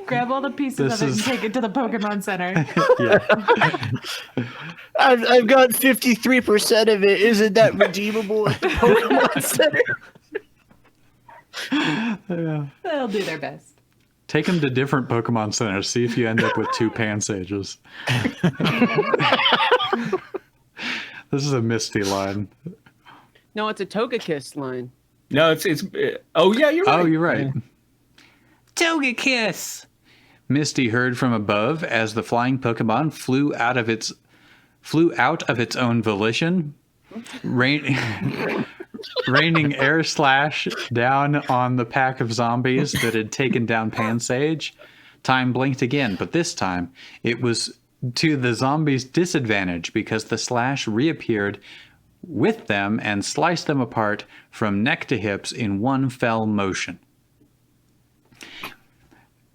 Grab all the pieces of it and take it to the Pokemon Center. I've got 53% of it. Isn't that redeemable at the Pokemon Center? Yeah. They'll do their best. Take them to different Pokemon centers. See if you end up with 2 Pansages. This is a Misty line. No, it's a Togekiss line. No, it's. Oh yeah, you're right. Oh, you're right. Togekiss. Misty heard from above as the flying Pokemon flew out of its own volition, raining air slash down on the pack of zombies that had taken down Pansage. Time blinked again, but this time it was to the zombies' disadvantage because the slash reappeared with them and sliced them apart from neck to hips in one fell motion.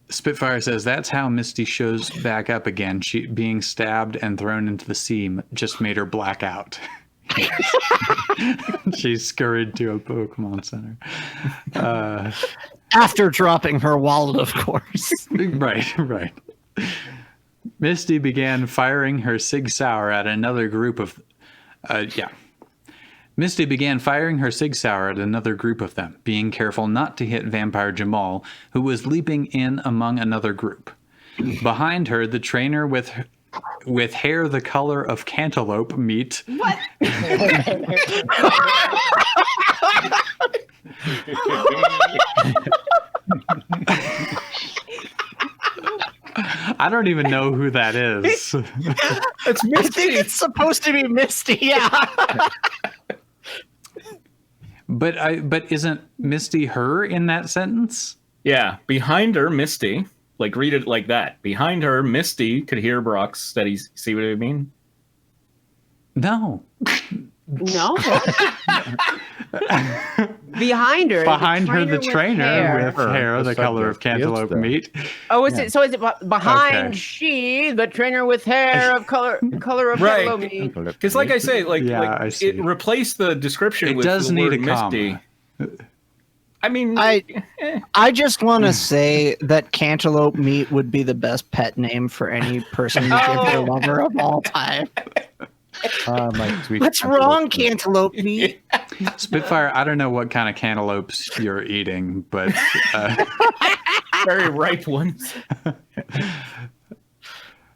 Spitfire says that's how Misty shows back up again. She being stabbed and thrown into the sea just made her black out. She scurried to a Pokemon Center. After dropping her wallet, of course. Right. Misty began firing her Sig Sauer at another group of... Misty began firing her Sig Sauer at another group of them, being careful not to hit Vampire Jamal, who was leaping in among another group. Behind her, the trainer with hair the color of cantaloupe meat. What? I don't even know who that is. It's Misty. I think it's supposed to be Misty, yeah. But isn't Misty her in that sentence? Yeah, behind her, Misty. Like, read it like that. Behind her, Misty could hear Brock's steady. See what I mean? No. No. Behind her. The trainer with hair the color of cantaloupe meat. Oh, is it? So is it behind Okay. she, the trainer with hair of color of cantaloupe meat? Because, like I say, I see. it replaced the description. It with does the need word a Misty. comma. I mean, I just want to say that cantaloupe meat would be the best pet name for any person to give their lover of all time. What's wrong, cantaloupe meat? Spitfire, I don't know what kind of cantaloupes you're eating, but very ripe ones.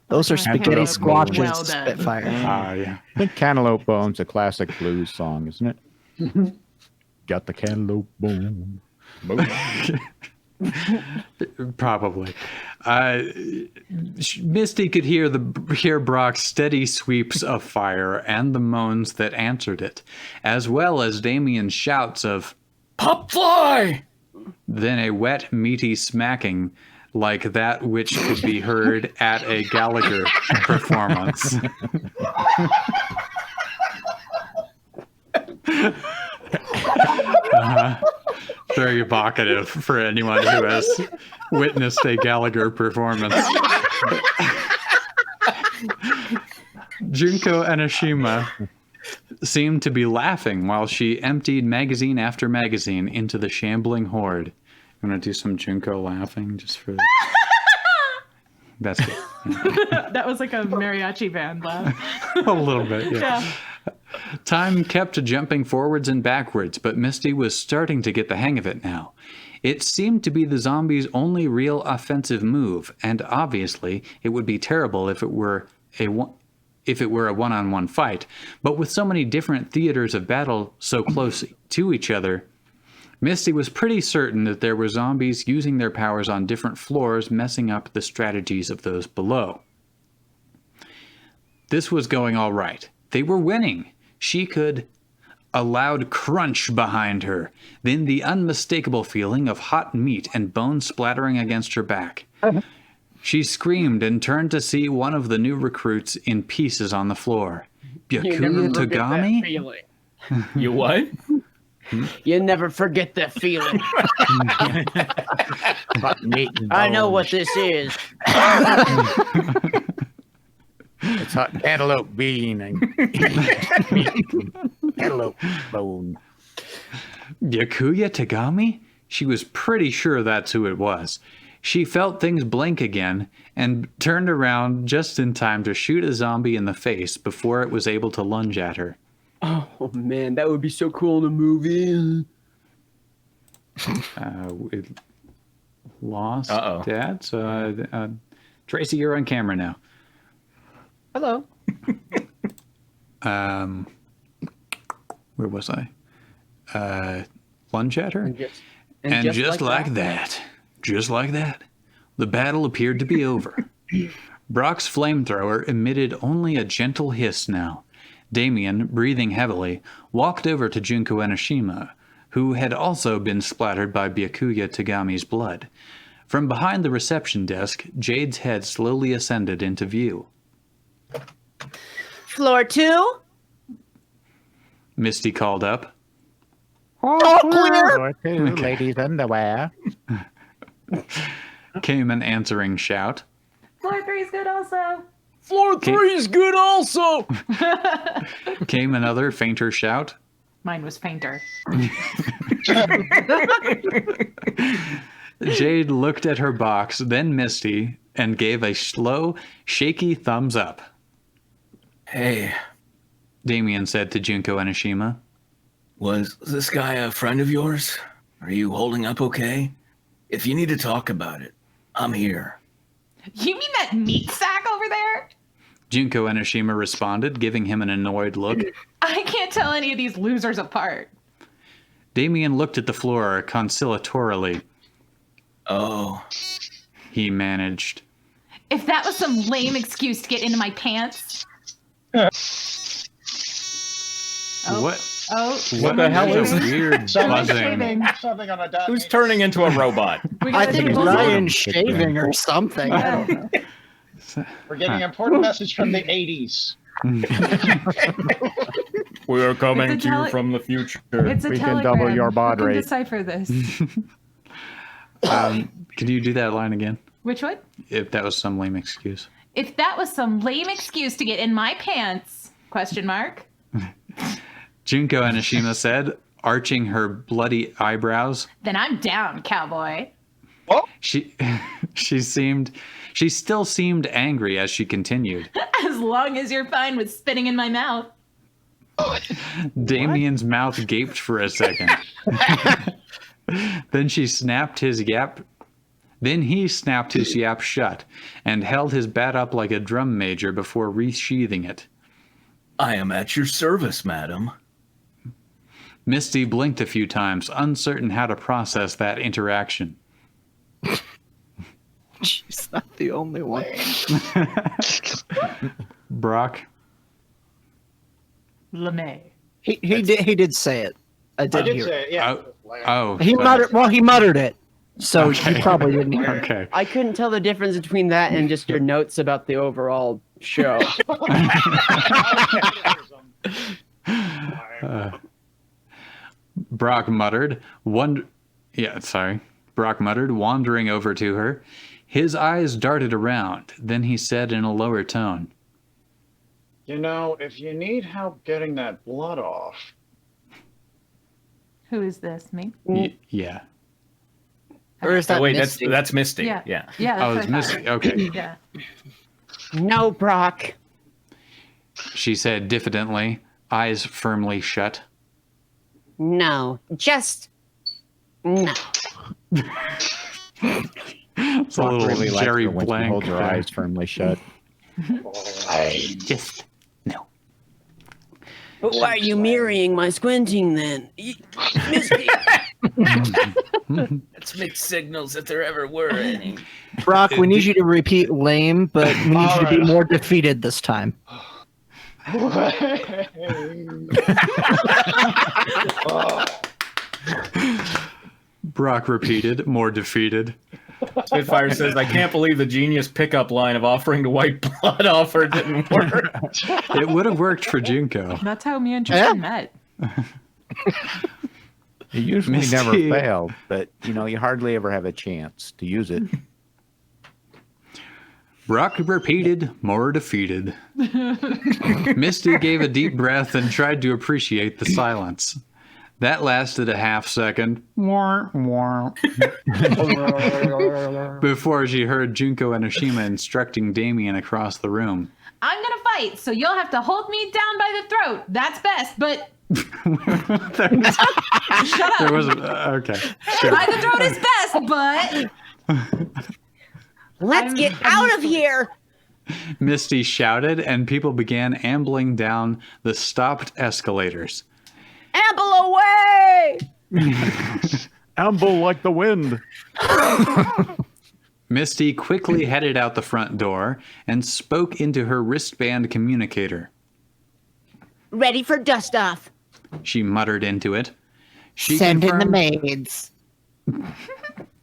Those are spaghetti Cantaloupe squashes, well done. Spitfire. yeah. I think Cantaloupe Bone's a classic blues song, isn't it? Got the cantaloupe bone. Probably. Misty could hear Brock's steady sweeps of fire and the moans that answered it, as well as Damien's shouts of "Pop fly!" Then a wet, meaty smacking like that which could be heard at a Gallagher performance. Very evocative for anyone who has witnessed a Gallagher performance. Junko Enoshima seemed to be laughing while she emptied magazine after magazine into the shambling horde. I'm going to do some Junko laughing just for... That's good. Yeah. That was like a mariachi band laugh. A little bit, yeah. Time kept jumping forwards and backwards, but Misty was starting to get the hang of it now. It seemed to be the zombies' only real offensive move, and obviously it would be terrible if it were a one-on-one fight. But with so many different theaters of battle so close to each other, Misty was pretty certain that there were zombies using their powers on different floors, messing up the strategies of those below. This was going all right. They were winning. She could... A loud crunch behind her, then the unmistakable feeling of hot meat and bones splattering against her back. She screamed and turned to see one of the new recruits in pieces on the floor. Byakuya Tagami? You what? You never forget that feeling. I know what this is. It's hot cantaloupe bean and cantaloupe bone. Byakuya Tagami? She was pretty sure that's who it was. She felt things blink again and turned around just in time to shoot a zombie in the face before it was able to lunge at her. Oh man, that would be so cool in a movie. We lost Dad. So, Tracy, you're on camera now. Hello. Where was I? Lunge at her? And just like that, the battle appeared to be over. Brock's flamethrower emitted only a gentle hiss now. Damien, breathing heavily, walked over to Junko Enoshima, who had also been splattered by Byakuya Tagami's blood. From behind the reception desk, Jade's head slowly ascended into view. Floor 2? Misty called up. All clear. Floor 2, ladies' underwear. Came an answering shout. Floor 3's good also. Floor 3's good also. Came another fainter shout. Mine was fainter. Jade looked at her box, then Misty, and gave a slow, shaky thumbs up. Hey, Damien said to Junko Enoshima. Was this guy a friend of yours? Are you holding up okay? If you need to talk about it, I'm here. You mean that meat sack over there? Junko Enoshima responded, giving him an annoyed look. I can't tell any of these losers apart. Damien looked at the floor conciliatorily. Oh. He managed. If that was some lame excuse to get into my pants... What? What the hell is weird buzzing? Something on a dot. Who's turning into a robot? I think Ryan's shaving or something. I don't know. We're getting an important message from the 80s. We are coming It's a to you from the future. It's a We can telegram. double your baud We can rate. decipher this. Can you do that line again? Which one? If that was some lame excuse. If that was some lame excuse to get in my pants, question mark. Junko Enoshima said, arching her bloody eyebrows. Then I'm down, cowboy. She still seemed angry as she continued. As long as you're fine with spitting in my mouth. Damien's mouth gaped for a second. Then he snapped his yap shut and held his bat up like a drum major before resheathing it. I am at your service, madam. Misty blinked a few times, uncertain how to process that interaction. She's not the only one. Brock? LeMay. He did say it. I did hear say it. it, yeah. He muttered it. So you probably didn't hear it. Okay. I couldn't tell the difference between that and just your notes about the overall show. Brock muttered, wandering over to her. His eyes darted around. Then he said in a lower tone, You know, if you need help getting that blood off. Who is this? Me? Yeah. Or is that wait, Misty? that's Misty. Yeah. Yeah. Yeah. Oh, it's Misty. Okay. Yeah. No, Brock. She said diffidently, eyes firmly shut. No, just No. It's a little really likes Jerry her when she Blank. holds her eyes firmly shut. Just no. But why are you mirroring my squinting then? Misty. It's mixed signals if there ever were any. Brock, we need you to repeat lame, but we need you to be more defeated this time. Brock repeated, more defeated. Spitfire says, I can't believe the genius pickup line of offering to wipe blood off her didn't work. It would have worked for Junko. That's how me and Tristan met. You usually Misty. never fail, but you hardly ever have a chance to use it. Brock repeated, more defeated. Misty gave a deep breath and tried to appreciate the silence. That lasted a half second. Before she heard Junko and Oshima instructing Damien across the room. I'm gonna fight, so you'll have to hold me down by the throat. That's best, but shut up. There was okay. Sure. By the throat is best, but Let's get out of here. Misty shouted, and people began ambling down the stopped escalators. Amble away! Amble like the wind. Misty quickly headed out the front door and spoke into her wristband communicator. Ready for dust off. She muttered into it. She Send in the confirmed- maids.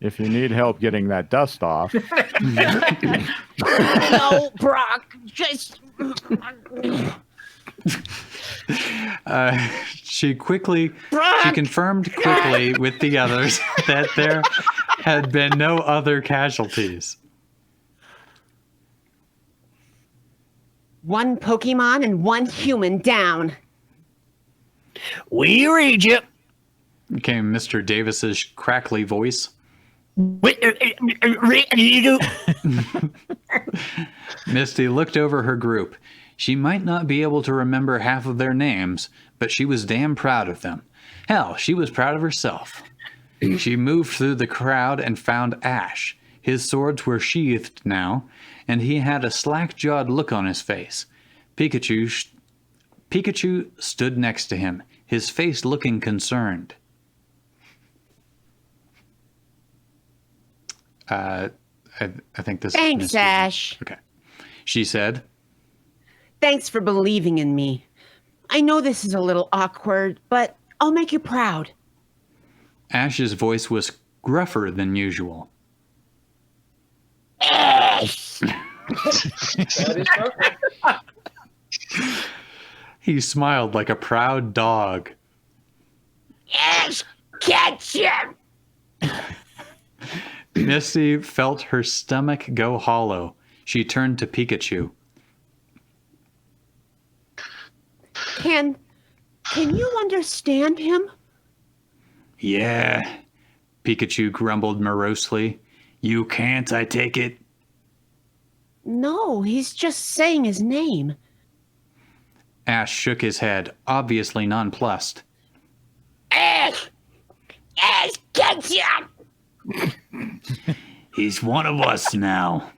If you need help getting that dust off, No, Brock. Just. She confirmed quickly with the others that there had been no other casualties. One Pokemon and one human down. We read you. Came Mr. Davis's crackly voice. Misty looked over her group. She might not be able to remember half of their names, but she was damn proud of them. Hell, she was proud of herself. She moved through the crowd and found Ash. His swords were sheathed now, and he had a slack-jawed look on his face. Pikachu stood next to him, his face looking concerned. I think this. Thanks, Ash. Okay. She said, Thanks for believing in me. I know this is a little awkward, but I'll make you proud. Ash's voice was gruffer than usual. Ash! That is perfect. He smiled like a proud dog. Ash, catch him! Misty felt her stomach go hollow. She turned to Pikachu. Can you understand him? Yeah. Pikachu grumbled morosely. You can't, I take it? No, he's just saying his name. Ash shook his head, obviously nonplussed. Ash! Ash, catch him! He's one of us now,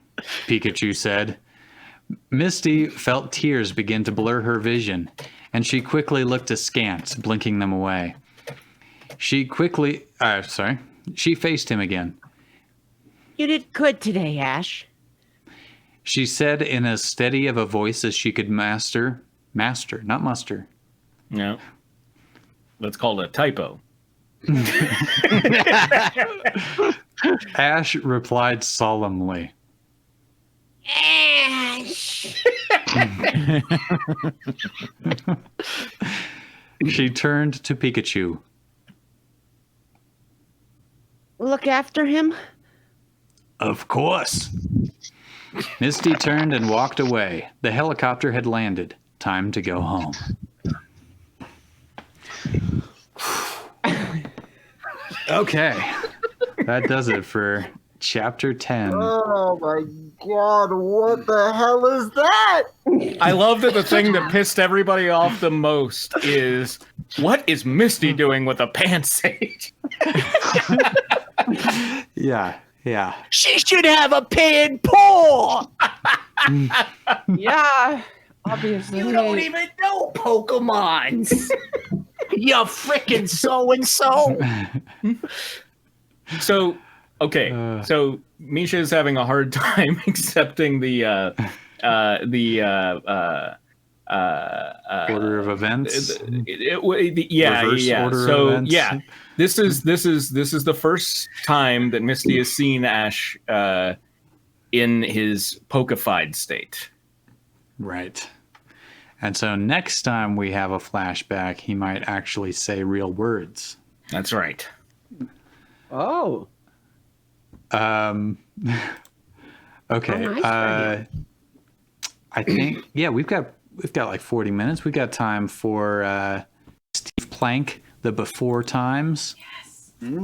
Pikachu said. Misty felt tears begin to blur her vision, and she quickly looked askance, blinking them away. She faced him again. You did good today, Ash. She said in as steady of a voice as she could master, not muster. No. That's called a typo. Ash replied solemnly. Ash! She turned to Pikachu. Look after him? Of course. Misty turned and walked away. The helicopter had landed. Time to go home. Okay. That does it for Chapter 10. Oh my god, what the hell is that? I love that the thing that pissed everybody off the most is, what is Misty doing with a pansage? Yeah. She should have a pan paw. Yeah, obviously. You don't even know Pokemons. You frickin' so-and-so. So, okay, so Misha is having a hard time accepting the order of events. Reverse order of events. Yeah, this is the first time that Misty has seen Ash in his Pokefied state. Right. And so next time we have a flashback, he might actually say real words. That's right. Oh. Okay. Oh, nice I think we've got like 40 minutes. We got time for Steve Plank, the Before Times.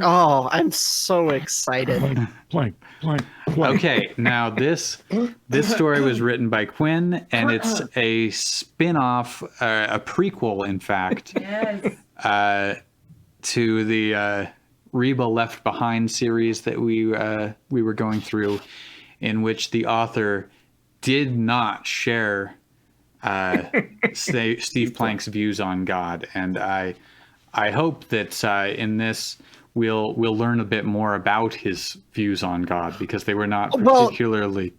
Oh, I'm so excited. Plank. Okay, now this story was written by Quinn, and it's a spin-off, a prequel, in fact, to the Reba Left Behind series that we were going through, in which the author did not share Steve Plank's views on God, and I hope that in this we'll learn a bit more about his views on God, because they were not particularly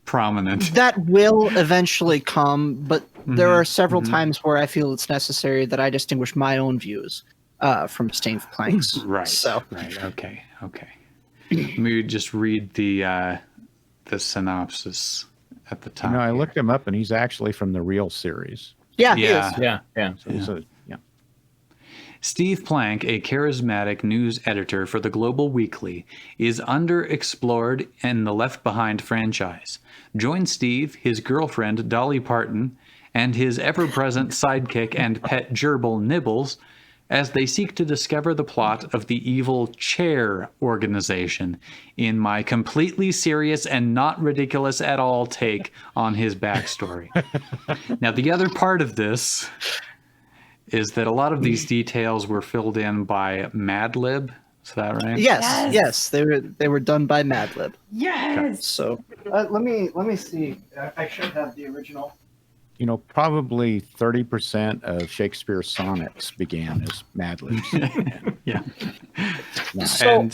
prominent. That will eventually come, but there are several times where I feel it's necessary that I distinguish my own views from Steve Plank's. Right. So. Right. Okay. Let me just read the synopsis at the top. I looked him up, and he's actually from the real series. Yeah. Yeah. So, Steve Plank, a charismatic news editor for the Global Weekly, is underexplored in the Left Behind franchise. Join Steve, his girlfriend Dolly Parton, and his ever-present sidekick and pet gerbil Nibbles as they seek to discover the plot of the evil Chair organization in my completely serious and not ridiculous at all take on his backstory. Now, the other part of this is that a lot of these details were filled in by Madlib. Is that right? Yes. They were done by Madlib. Yes. Okay, so let me see. I should have the original. Probably 30% of Shakespeare's sonnets began as Mad Libs. Yeah. So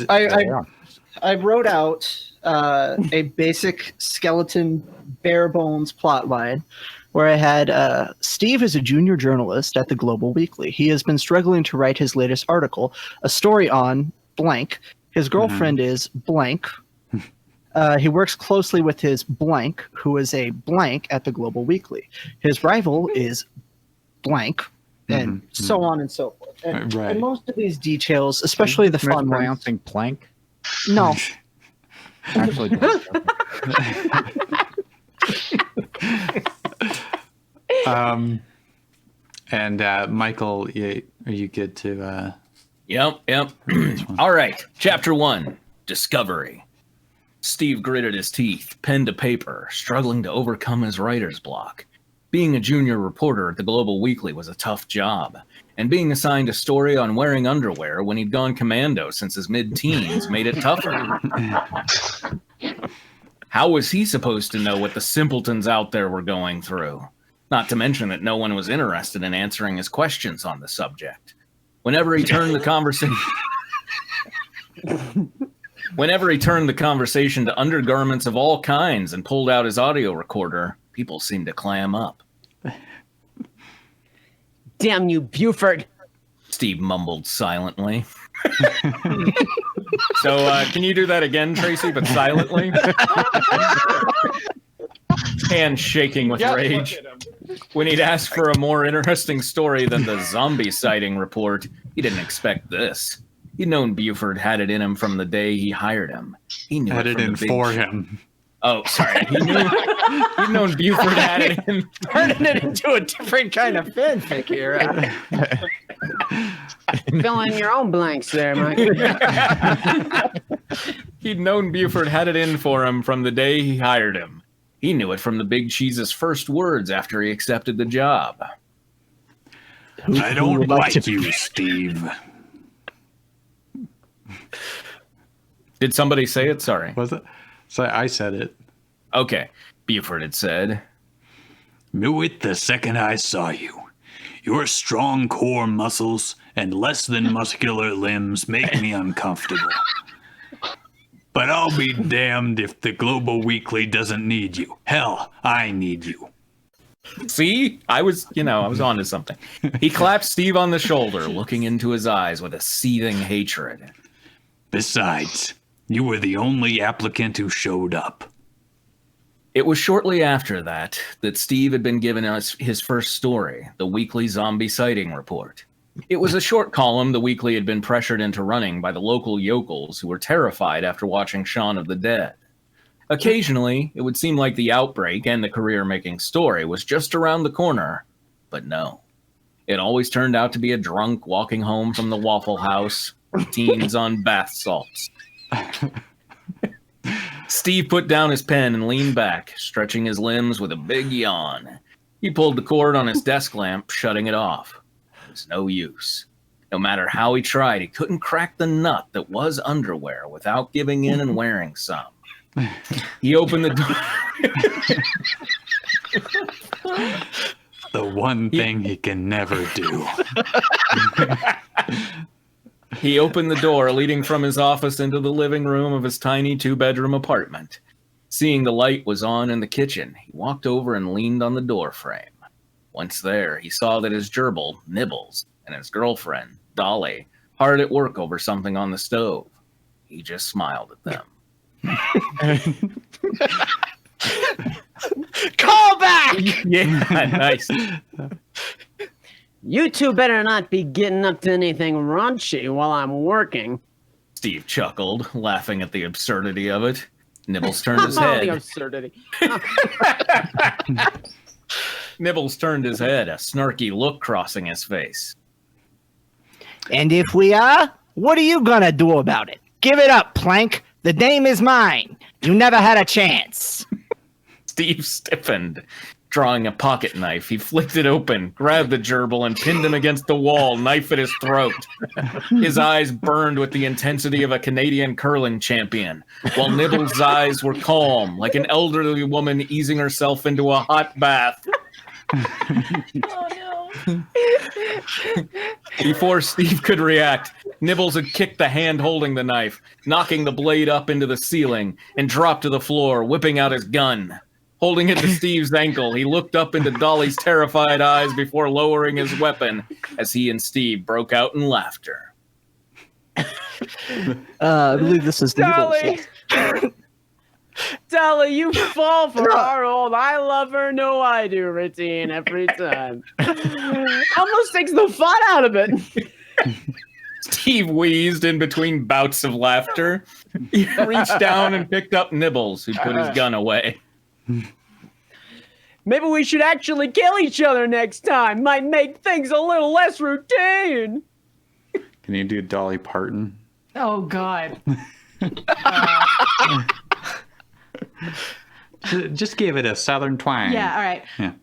I wrote out a basic skeleton, bare bones plot line where I had Steve is a junior journalist at the Global Weekly. He has been struggling to write his latest article, a story on blank. His girlfriend is blank. He works closely with his blank, who is a blank at the Global Weekly. His rival is blank, and so on and so forth. And most of these details, especially the fun ones. Pronouncing plank? No. Actually, and Michael, are you good to? Yep. All right. Chapter 1, Discovery. Steve gritted his teeth, pen to paper, struggling to overcome his writer's block. Being a junior reporter at the Global Weekly was a tough job, and being assigned a story on wearing underwear when he'd gone commando since his mid-teens made it tougher. How was he supposed to know what the simpletons out there were going through? Not to mention that no one was interested in answering his questions on the subject. Whenever he turned the conversation to undergarments of all kinds and pulled out his audio recorder, people seemed to clam up. Damn you, Buford! Steve mumbled silently. So, can you do that again, Tracy, but silently? Hand shaking with rage. When he'd asked for a more interesting story than the zombie sighting report, he didn't expect this. He'd known Buford had it in him from the day he hired him. He knew Had it in for him. Oh, sorry. He'd known Buford had it in. Turning it into a different kind of fanfic here. Fill in your own blanks there, Mike. He'd known Buford had it in for him from the day he hired him. He knew it from the Big Cheese's first words after he accepted the job. I don't like you, Steve. Did somebody say it? Sorry. Was it? So I said it. Okay. Buford had said. Knew it the second I saw you. Your strong core muscles and less than muscular limbs make me uncomfortable. But I'll be damned if the Global Weekly doesn't need you. Hell, I need you. See? I was onto something. He clapped Steve on the shoulder, looking into his eyes with a seething hatred. Besides, you were the only applicant who showed up. It was shortly after that Steve had been given us his first story, the weekly zombie sighting report. It was a short column the weekly had been pressured into running by the local yokels who were terrified after watching Shaun of the Dead. Occasionally, it would seem like the outbreak and the career-making story was just around the corner, but no. It always turned out to be a drunk walking home from the Waffle House, teens on bath salts. Steve put down his pen and leaned back, stretching his limbs with a big yawn. He pulled the cord on his desk lamp, shutting it off. It was no use. No matter how he tried, he couldn't crack the nut that was underwear without giving in and wearing some. He opened the door. The one thing he can never do. He opened the door leading from his office into the living room of his tiny 2-bedroom apartment. Seeing the light was on in the kitchen, he walked over and leaned on the door frame. Once there, he saw that his gerbil, Nibbles, and his girlfriend, Dolly, hard at work over something on the stove. He just smiled at them. Call back! Yeah, nice. You two better not be getting up to anything raunchy while I'm working. Steve chuckled, laughing at the absurdity of it. Nibbles turned his Oh, head. the absurdity. Nibbles turned his head, a snarky look crossing his face. And if we are, what are you gonna do about it? Give it up, Plank. The dame is mine. You never had a chance. Steve stiffened. Drawing a pocket knife, he flicked it open, grabbed the gerbil, and pinned him against the wall, knife at his throat. His eyes burned with the intensity of a Canadian curling champion, while Nibbles' eyes were calm, like an elderly woman easing herself into a hot bath. Oh, no. Before Steve could react, Nibbles had kicked the hand holding the knife, knocking the blade up into the ceiling, and dropped to the floor, whipping out his gun. Holding it to Steve's ankle, he looked up into Dolly's terrified eyes before lowering his weapon as he and Steve broke out in laughter. I believe this is Dolly! Dolly, you fall for our old I love her, no I do routine every time. Almost takes the fun out of it. Steve wheezed in between bouts of laughter. He reached down and picked up Nibbles, who put his gun away. Maybe we should actually kill each other next time. Might make things a little less routine. Can you do Dolly Parton? Oh, God. Just give it a southern twang. Yeah, all right. Yeah.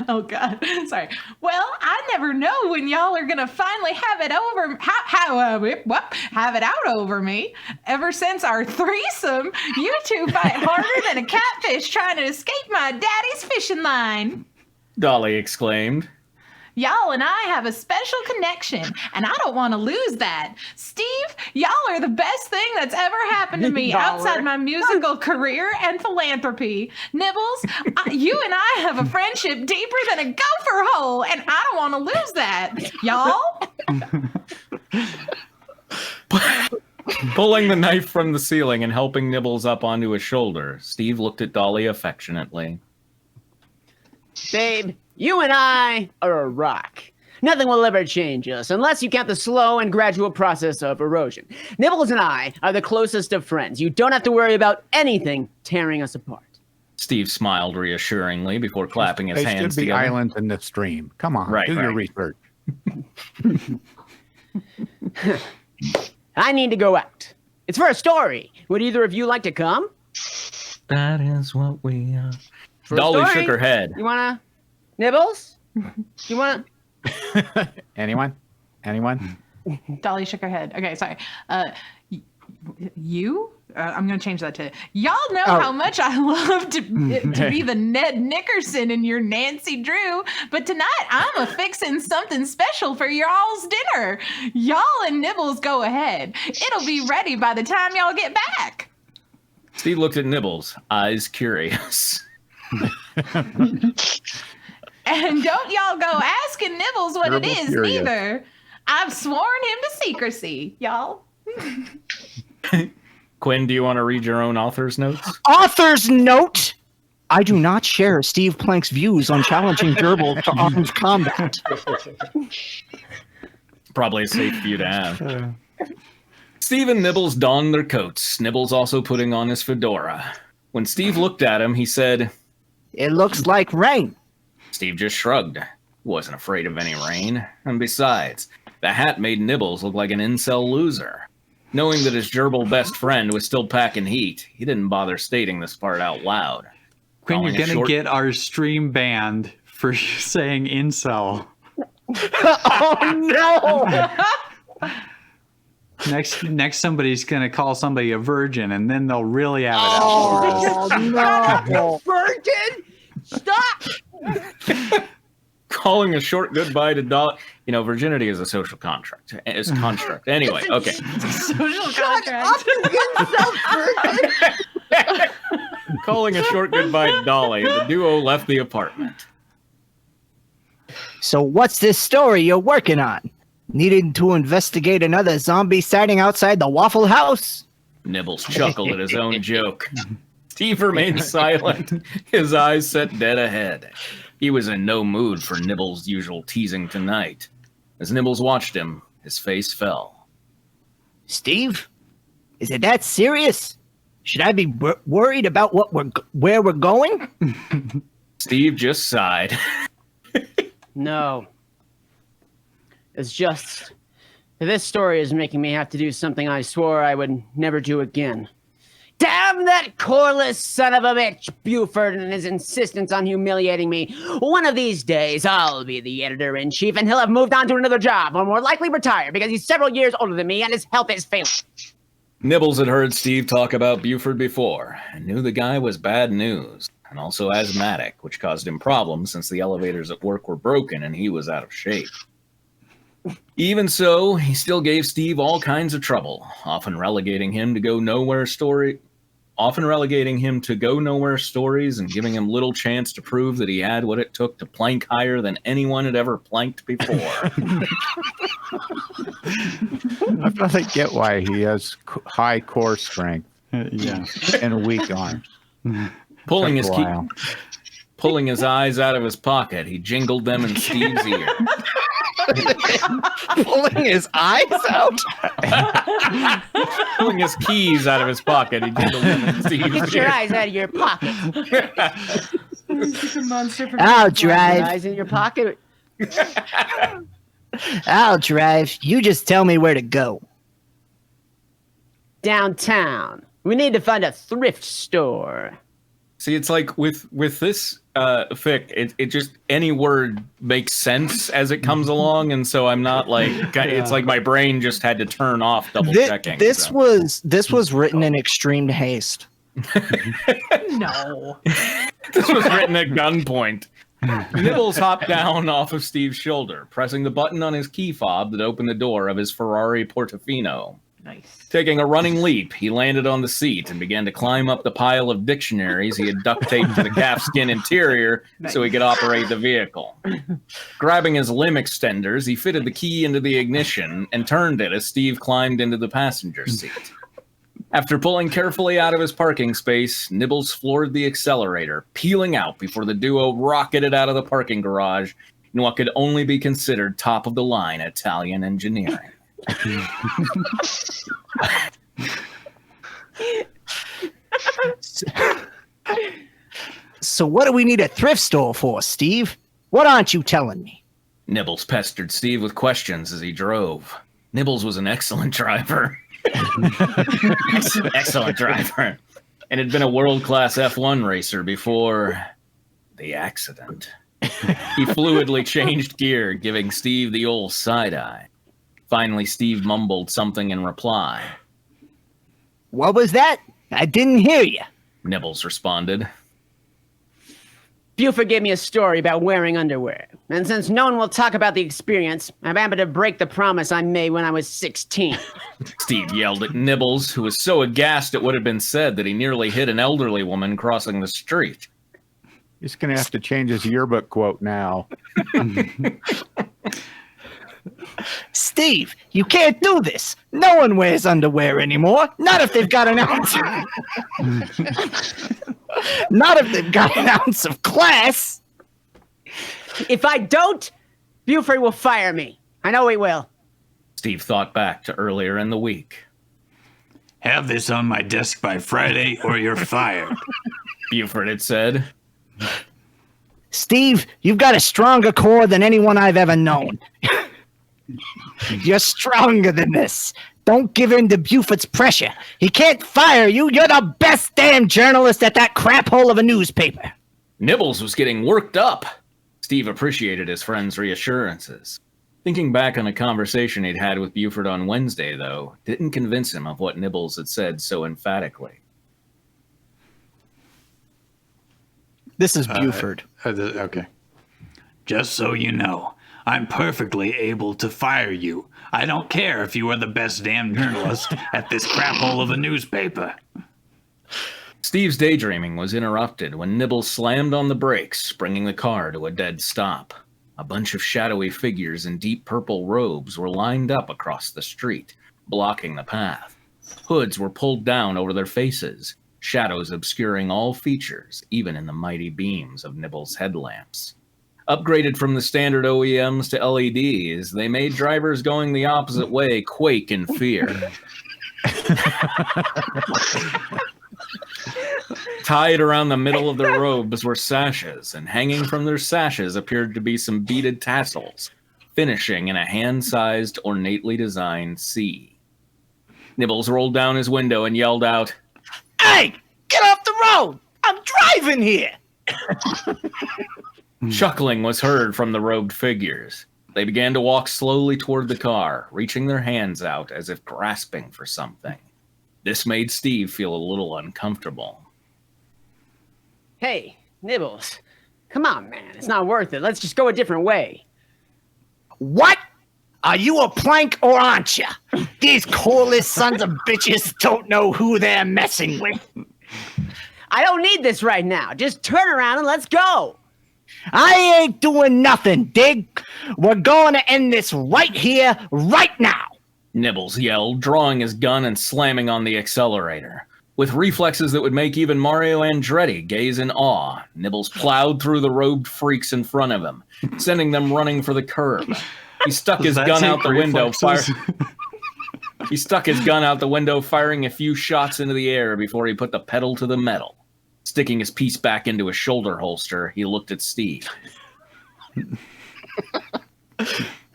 Oh, God. Sorry. Well, I never know when y'all are going to finally have it over. Have it out over me. Ever since our threesome, you two fight harder than a catfish trying to escape my daddy's fishing line. Dolly exclaimed. Y'all and I have a special connection, and I don't want to lose that. Steve, y'all are the best thing that's ever happened to me outside my musical career and philanthropy. Nibbles, you and I have a friendship deeper than a gopher hole, and I don't want to lose that. Y'all? Pulling the knife from the ceiling and helping Nibbles up onto his shoulder, Steve looked at Dolly affectionately. Babe, you and I are a rock. Nothing will ever change us unless you count the slow and gradual process of erosion. Nibbles and I are the closest of friends. You don't have to worry about anything tearing us apart. Steve smiled reassuringly before clapping his They hands should be together. islands in the stream. Come on, Right, do your right. research. I need to go out. It's for a story. Would either of you like to come? That is what we are. For a Dolly story? shook her head. You wanna Nibbles? You wanna? Anyone? Dolly shook her head. Okay, sorry. You? I'm going to change that to, y'all know how much I love to be the Ned Nickerson in your Nancy Drew, but tonight I'm a-fixing something special for y'all's dinner. Y'all and Nibbles go ahead. It'll be ready by the time y'all get back. Steve looked at Nibbles, eyes curious. And don't y'all go asking Nibbles what it is, Curious. neither. I've sworn him to secrecy, y'all. Quinn, do you want to read your own author's notes? Author's note! I do not share Steve Plank's views on challenging Gerbil to armed combat. Probably a safe view to have. Steve and Nibbles donned their coats, Nibbles also putting on his fedora. When Steve looked at him, he said, It looks like rain. Steve just shrugged. He wasn't afraid of any rain. And besides, the hat made Nibbles look like an incel loser. Knowing that his gerbil best friend was still packing heat, he didn't bother stating this part out loud. Quinn, you're going to get our stream banned for saying incel. Oh, no! Next somebody's going to call somebody a virgin, and then they'll really have it out Oh, for us. no! Virgin! Stop! Calling a short goodbye to Dolly. You know, virginity is a social contract. It's construct. Anyway, okay. Social Shut contract. up, you incel virgin! Calling a short goodbye to Dolly, the duo left the apartment. So what's this story you're working on? Needing to investigate another zombie sighting outside the Waffle House? Nibbles chuckled at his own joke. Steve remained silent, his eyes set dead ahead. He was in no mood for Nibbles' usual teasing tonight. As Nibbles watched him, his face fell. Steve? Is it that serious? Should I be worried about where we're going? Steve just sighed. No. It's just, this story is making me have to do something I swore I would never do again. Damn that coreless son of a bitch, Buford, and his insistence on humiliating me. One of these days, I'll be the editor-in-chief, and he'll have moved on to another job, or more likely retire, because he's several years older than me, and his health is failing. Nibbles had heard Steve talk about Buford before, and knew the guy was bad news, and also asthmatic, which caused him problems since the elevators at work were broken and he was out of shape. Even so, he still gave Steve all kinds of trouble, often relegating him to go nowhere stories and giving him little chance to prove that he had what it took to plank higher than anyone had ever planked before. I finally get why he has high core strength and weak arms. Pulling his eyes out of his pocket, he jingled them in Steve's ear. Pulling his eyes out? Pulling his keys out of his pocket, he jingled them in Steve's ear. Get your eyes out of your pocket. I'll drive. Eyes in your pocket. I'll drive. You just tell me where to go. Downtown. We need to find a thrift store. See, it's like with this fic, it just any word makes sense as it comes along, and so I'm not like it's like my brain just had to turn off double checking. This was written in extreme haste. No. This was written at gunpoint. Nibbles hopped down off of Steve's shoulder, pressing the button on his key fob that opened the door of his Ferrari Portofino. Nice. Taking a running leap, he landed on the seat and began to climb up the pile of dictionaries he had duct taped to the calfskin interior so he could operate the vehicle. Grabbing his limb extenders, he fitted the key into the ignition and turned it as Steve climbed into the passenger seat. After pulling carefully out of his parking space, Nibbles floored the accelerator, peeling out before the duo rocketed out of the parking garage in what could only be considered top-of-the-line Italian engineering. So what do we need a thrift store for, Steve? What aren't you telling me? Nibbles pestered Steve with questions as he drove. Nibbles was an excellent driver. Excellent driver. And had been a world-class F1 racer before the accident. He fluidly changed gear, giving Steve the old side-eye. Finally, Steve mumbled something in reply. What was that? I didn't hear you. Nibbles responded. Buford gave me a story about wearing underwear. And since no one will talk about the experience, I'm happy to break the promise I made when I was 16. Steve yelled at Nibbles, who was so aghast at what had been said that he nearly hit an elderly woman crossing the street. He's going to have to change his yearbook quote now. Steve, you can't do this. No one wears underwear anymore. Not if they've got an ounce. Not if they've got an ounce of class. If I don't, Buford will fire me. I know he will. Steve thought back to earlier in the week. Have this on my desk by Friday or you're fired. Buford had said. Steve, you've got a stronger core than anyone I've ever known. You're stronger than this. Don't give in to Buford's pressure. He can't fire you. You're the best damn journalist at that crap hole of a newspaper. Nibbles was getting worked up. Steve appreciated his friend's reassurances. Thinking back on a conversation he'd had with Buford on Wednesday, though, didn't convince him of what Nibbles had said so emphatically. This is Buford. Okay. Just so you know, I'm perfectly able to fire you. I don't care if you are the best damn journalist at this crap hole of a newspaper. Steve's daydreaming was interrupted when Nibbles slammed on the brakes, bringing the car to a dead stop. A bunch of shadowy figures in deep purple robes were lined up across the street, blocking the path. Hoods were pulled down over their faces, shadows obscuring all features, even in the mighty beams of Nibbles' headlamps. Upgraded from the standard OEMs to LEDs, they made drivers going the opposite way quake in fear. Tied around the middle of their robes were sashes, and hanging from their sashes appeared to be some beaded tassels, finishing in a hand-sized, ornately designed C. Nibbles rolled down his window and yelled out, Hey, get off the road! I'm driving here! Chuckling was heard from the robed figures. They began to walk slowly toward the car, reaching their hands out as if grasping for something. This made Steve feel a little uncomfortable. Hey, Nibbles. Come on, man. It's not worth it. Let's just go a different way. What? Are you a plank or aren't you? These coreless sons of bitches don't know who they're messing with. I don't need this right now. Just turn around and let's go. I ain't doing nothing, dig? We're going to end this right here, right now. Nibbles yelled, drawing his gun and slamming on the accelerator. With reflexes that would make even Mario Andretti gaze in awe, Nibbles plowed through the robed freaks in front of him, sending them running for the curb. He stuck his gun out the window, He stuck his gun out the window, firing a few shots into the air before he put the pedal to the metal. Sticking his piece back into his shoulder holster, he looked at Steve.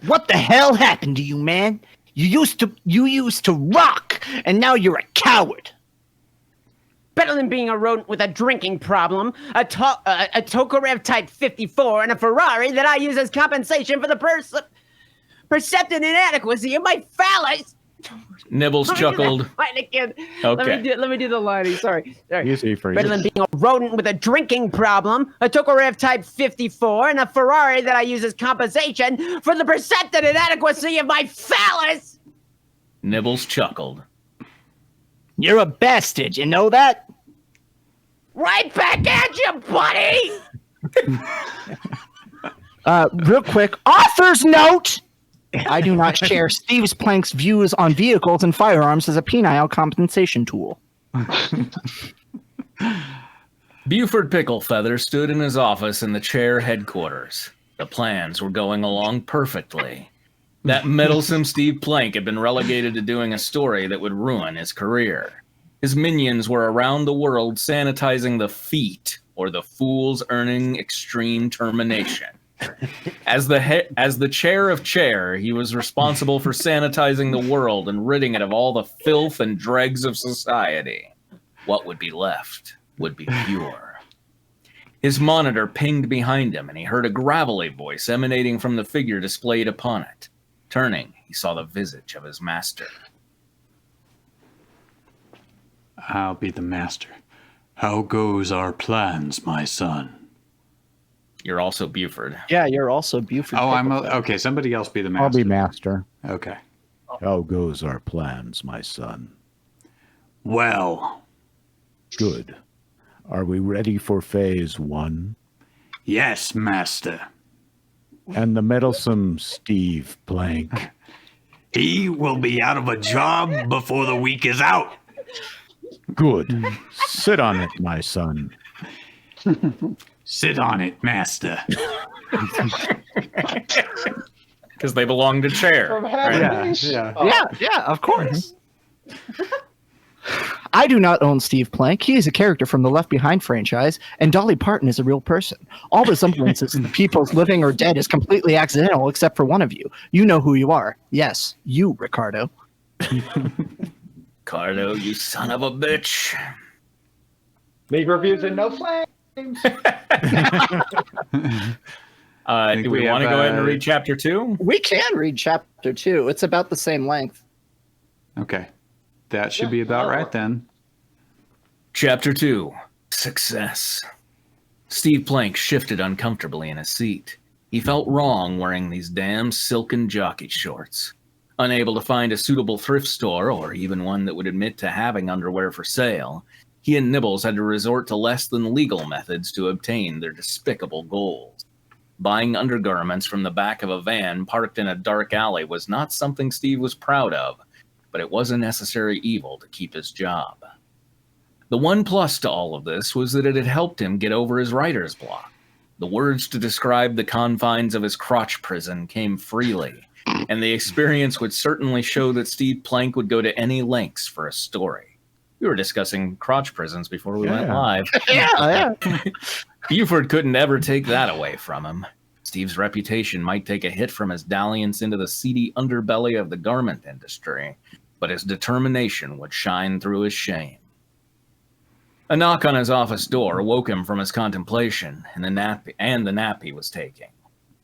What the hell happened to you, man? You used to rock, and now you're a coward. Better than being a rodent with a drinking problem, a Tokarev Type 54, and a Ferrari that I use as compensation for the perceptive inadequacy of my phallus. Nibbles chuckled. Again. Okay. Let me do the line. Sorry. Easy for you. Better than being a rodent with a drinking problem, a Tokarev Type 54, and a Ferrari that I use as compensation for the perceptive inadequacy of my phallus. Nibbles chuckled. You're a bastard, you know that? Right back at you, buddy! Real quick, author's note! I do not share Steve's Plank's views on vehicles and firearms as a penile compensation tool. Buford Picklefeather stood in his office in the chair headquarters. The plans were going along perfectly. That meddlesome Steve Plank had been relegated to doing a story that would ruin his career. His minions were around the world sanitizing the feat, or the fool's earning extreme termination. As the chair of chair, he was responsible for sanitizing the world and ridding it of all the filth and dregs of society. What would be left would be pure. His monitor pinged behind him, and he heard a gravelly voice emanating from the figure displayed upon it. Turning, he saw the visage of his master. I'll be the master. How goes our plans, my son? You're also Buford. Yeah, you're also Buford. Oh, okay. Somebody else be the master. I'll be master. Okay. How goes our plans, my son? Well. Good. Are we ready for phase 1? Yes, master. And the meddlesome Steve Plank. He will be out of a job before the week is out. Good. Sit on it, my son. Sit on it, master. Because they belong to chair. Right? Yeah, of course. I do not own Steve Plank. He is a character from the Left Behind franchise, and Dolly Parton is a real person. All resemblances to people's living or dead is completely accidental, except for one of you. You know who you are. Yes, you, Ricardo. Ricardo, you son of a bitch. Leave reviews and no flames. Do we want to go ahead and read chapter 2? We can read chapter 2. It's about the same length. Okay. That should be about right then. Chapter 2. Success. Steve Plank shifted uncomfortably in his seat. He felt wrong wearing these damn silken jockey shorts. Unable to find a suitable thrift store, or even one that would admit to having underwear for sale, he and Nibbles had to resort to less than legal methods to obtain their despicable goals. Buying undergarments from the back of a van parked in a dark alley was not something Steve was proud of, but it was a necessary evil to keep his job. The one plus to all of this was that it had helped him get over his writer's block. The words to describe the confines of his crotch prison came freely, and the experience would certainly show that Steve Plank would go to any lengths for a story. We were discussing crotch prisons before we went live. Yeah. Buford couldn't ever take that away from him. Steve's reputation might take a hit from his dalliance into the seedy underbelly of the garment industry, but his determination would shine through his shame. A knock on his office door woke him from his contemplation and the nap he was taking.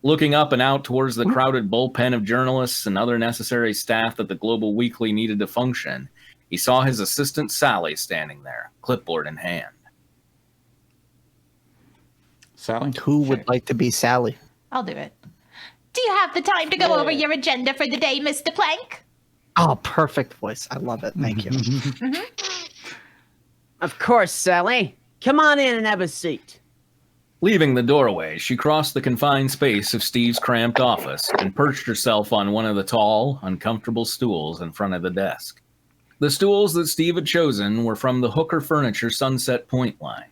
Looking up and out towards the crowded bullpen of journalists and other necessary staff that the Global Weekly needed to function, he saw his assistant Sally standing there, clipboard in hand. Sally? Who would like to be Sally? I'll do it. Do you have the time to go over your agenda for the day, Mr. Plank? Oh, perfect voice. I love it. Thank you. Of course, Sally. Come on in and have a seat. Leaving the doorway, she crossed the confined space of Steve's cramped office and perched herself on one of the tall, uncomfortable stools in front of the desk. The stools that Steve had chosen were from the Hooker Furniture Sunset Point line.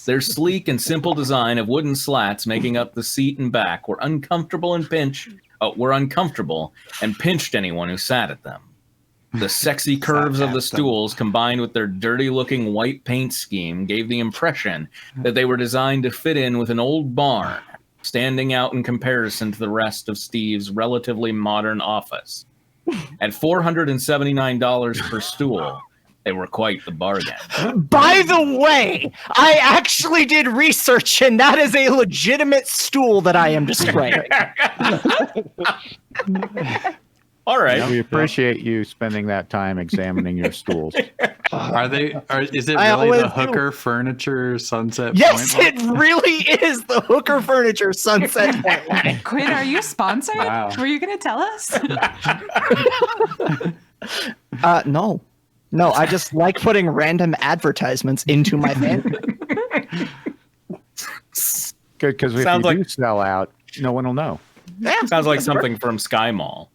Their sleek and simple design of wooden slats making up the seat and back were uncomfortable and pinched anyone who sat at them. The sexy curves of the stools combined with their dirty-looking white paint scheme gave the impression that they were designed to fit in with an old barn, standing out in comparison to the rest of Steve's relatively modern office. At $479 per stool, they were quite the bargain. By the way, I actually did research, and that is a legitimate stool that I am displaying. All right. We appreciate you spending that time examining your stools. Is it really the Hooker Furniture Sunset Yes, Point? it really is the Hooker Furniture Sunset Point line. Quinn, are you sponsored? Wow. Were you going to tell us? No. No, I just like putting random advertisements into my van. Good, because if Sounds you like- do sell out, no one will know. Sounds like something from Sky Mall.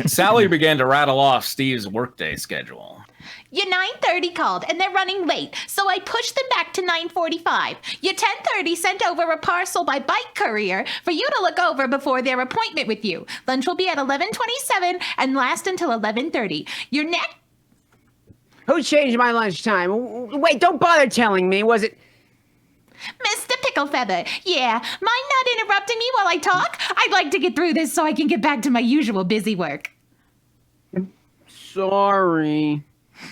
Sally began to rattle off Steve's workday schedule. Your 9:30 called and they're running late, so I pushed them back to 9:45. Your 10:30 sent over a parcel by bike courier for you to look over before their appointment with you. Lunch will be at 11:27 and last until 11:30. Your next... Who changed my lunchtime? Wait, don't bother telling me. Was it... Mr. Picklefeather. Yeah, mind not interrupting me while I talk? I'd like to get through this so I can get back to my usual busy work. Sorry.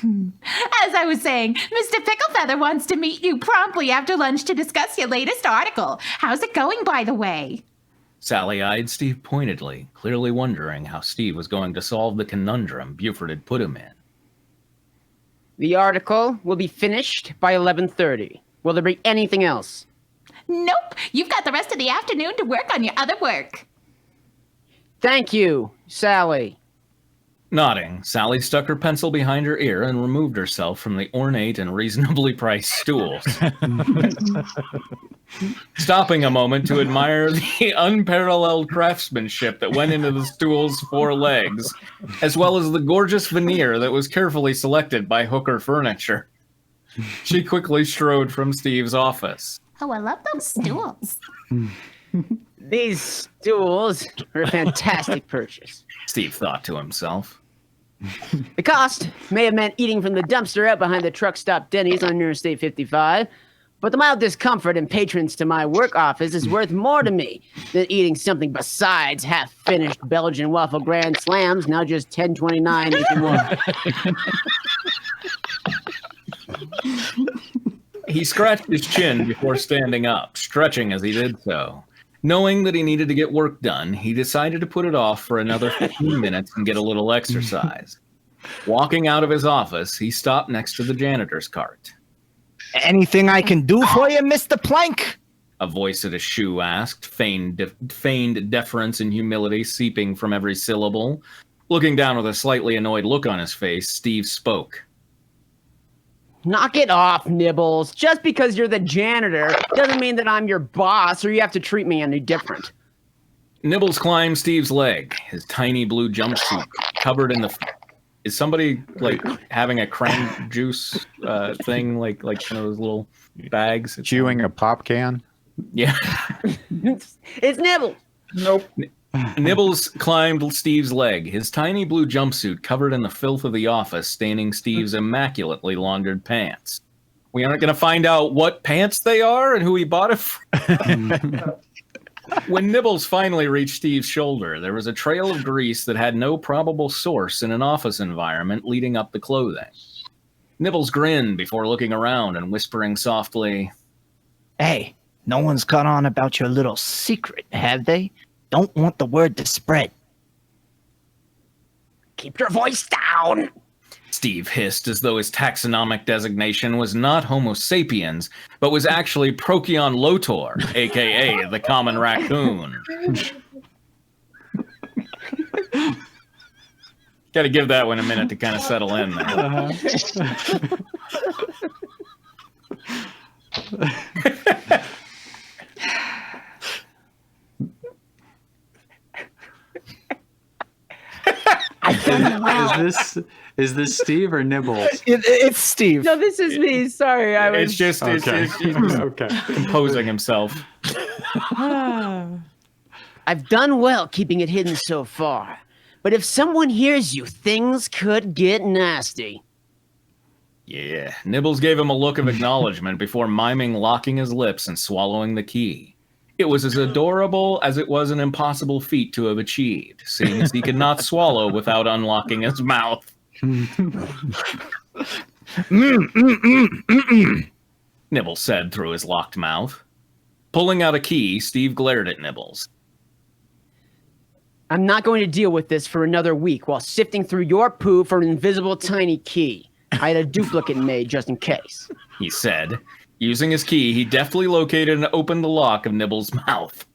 As I was saying, Mr. Picklefeather wants to meet you promptly after lunch to discuss your latest article. How's it going, by the way? Sally eyed Steve pointedly, clearly wondering how Steve was going to solve the conundrum Buford had put him in. The article will be finished by 11:30. Will there be anything else? Nope. You've got the rest of the afternoon to work on your other work. Thank you, Sally. Nodding, Sally stuck her pencil behind her ear and removed herself from the ornate and reasonably priced stools. Stopping a moment to admire the unparalleled craftsmanship that went into the stool's 4 legs, as well as the gorgeous veneer that was carefully selected by Hooker Furniture. She quickly strode from Steve's office. Oh, I love those stools. These stools are a fantastic purchase. Steve thought to himself. The cost may have meant eating from the dumpster out behind the truck stop Denny's on Interstate 55, but the mild discomfort and patrons to my work office is worth more to me than eating something besides half-finished Belgian waffle Grand Slams, now just $10.29 each one. He scratched his chin before standing up, stretching as he did so. Knowing that he needed to get work done, he decided to put it off for another 15 minutes and get a little exercise. Walking out of his office, he stopped next to the janitor's cart. Anything I can do for you, Mr. Plank? A voice at his shoe asked, feigned deference and humility seeping from every syllable. Looking down with a slightly annoyed look on his face, Steve spoke. Knock it off, Nibbles. Just because you're the janitor doesn't mean that I'm your boss or you have to treat me any different. Nibbles climbed Steve's leg, his tiny blue jumpsuit covered in the... Is somebody, like, having a crank juice thing, like one of those little bags? Chewing a pop can? Yeah. It's Nibbles. Nope. Nibbles climbed Steve's leg, his tiny blue jumpsuit covered in the filth of the office, staining Steve's immaculately laundered pants. We aren't going to find out what pants they are and who he bought it from. When Nibbles finally reached Steve's shoulder, there was a trail of grease that had no probable source in an office environment leading up the clothing. Nibbles grinned before looking around and whispering softly, Hey, no one's caught on about your little secret, have they? Don't want the word to spread. Keep your voice down. Steve hissed as though his taxonomic designation was not Homo sapiens, but was actually Procyon lotor, a.k.a. the common raccoon. Got to give that one a minute to kind of settle in there. Is this Steve or Nibbles? It's Steve. No, this is me. Sorry, I was... It's just Okay. okay. Composing himself. I've done well keeping it hidden so far, but if someone hears you, things could get nasty. Yeah, Nibbles gave him a look of acknowledgement before miming locking his lips and swallowing the key. It was as adorable as it was an impossible feat to have achieved, seeing as he could not swallow without unlocking his mouth. Nibbles said through his locked mouth. Pulling out a key, Steve glared at Nibbles. I'm not going to deal with this for another week while sifting through your poo for an invisible tiny key. I had a duplicate made just in case. He said. Using his key, he deftly located and opened the lock of Nibbles' mouth.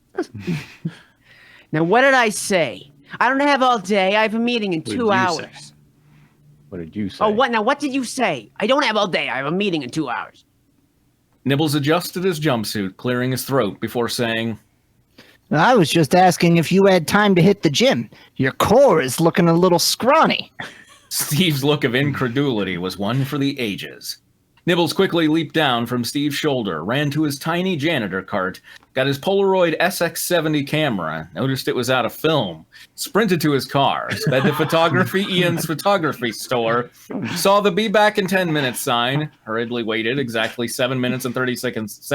Now, what did I say? I don't have all day. I have a meeting in 2 hours. What did you say? Oh, what? Now, what did you say? I don't have all day. I have a meeting in 2 hours. Nibbles adjusted his jumpsuit, clearing his throat before saying, I was just asking if you had time to hit the gym. Your core is looking a little scrawny. Steve's look of incredulity was one for the ages. Nibbles quickly leaped down from Steve's shoulder, ran to his tiny janitor cart, got his Polaroid SX70 camera, noticed it was out of film, sprinted to his car, sped to Photography Ian's photography store, saw the be back in 10 minutes sign, hurriedly waited exactly 7 minutes and 30 seconds.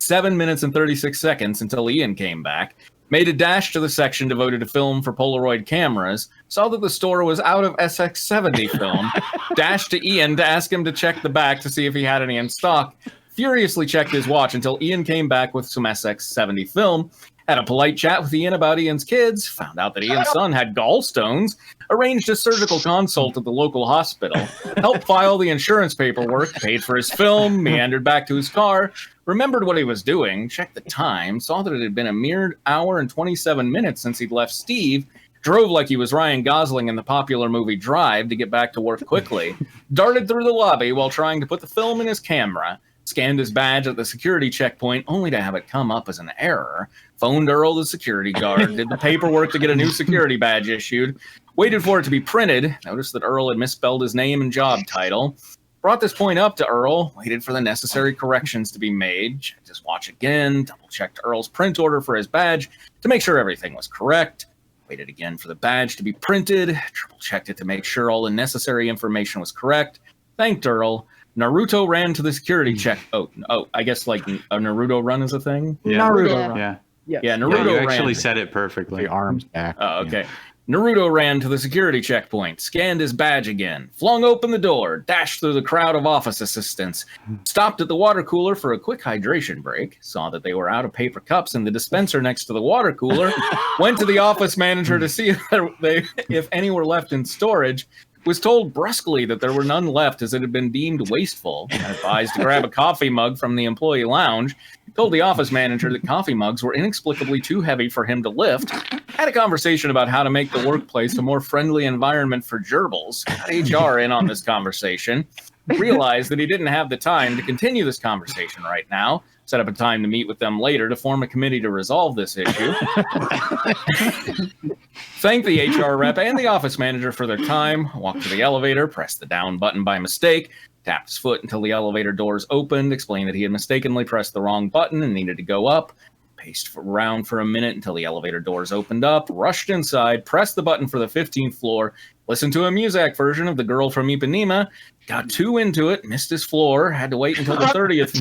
7 minutes and 36 seconds until Ian came back, made a dash to the section devoted to film for Polaroid cameras, saw that the store was out of SX70 film, dashed to Ian to ask him to check the back to see if he had any in stock, furiously checked his watch until Ian came back with some SX70 film, had a polite chat with Ian about Ian's kids, found out that Ian's son had gallstones, arranged a surgical consult at the local hospital, helped file the insurance paperwork, paid for his film, meandered back to his car, remembered what he was doing, checked the time, saw that it had been a mere hour and 27 minutes since he'd left Steve, drove like he was Ryan Gosling in the popular movie Drive to get back to work quickly, darted through the lobby while trying to put the film in his camera, scanned his badge at the security checkpoint only to have it come up as an error, phoned Earl, the security guard, did the paperwork to get a new security badge issued, waited for it to be printed, noticed that Earl had misspelled his name and job title, brought this point up to Earl, waited for the necessary corrections to be made, checked his watch again, double-checked Earl's print order for his badge to make sure everything was correct, waited again for the badge to be printed, triple-checked it to make sure all the necessary information was correct, thanked Earl. Naruto ran to the security check. Oh, I guess like a Naruto run is a thing? Yeah. Naruto run. Yeah. Yeah, Naruto you ran. actually said it perfectly. The arms back. Oh, okay. Naruto ran to the security checkpoint, scanned his badge again, flung open the door, dashed through the crowd of office assistants, stopped at the water cooler for a quick hydration break, saw that they were out of paper cups in the dispenser next to the water cooler, went to the office manager to see if any were left in storage, was told brusquely that there were none left as it had been deemed wasteful, and advised to grab a coffee mug from the employee lounge, told the office manager that coffee mugs were inexplicably too heavy for him to lift, had a conversation about how to make the workplace a more friendly environment for gerbils, got HR in on this conversation, realized that he didn't have the time to continue this conversation right now, set up a time to meet with them later to form a committee to resolve this issue. Thanked the HR rep and the office manager for their time, walked to the elevator, pressed the down button by mistake, tapped his foot until the elevator doors opened, explained that he had mistakenly pressed the wrong button and needed to go up, paced around for a minute until the elevator doors opened up, rushed inside, pressed the button for the 15th floor, listened to a Muzak version of The Girl from Ipanema, got too into it, missed his floor, had to wait until the 30th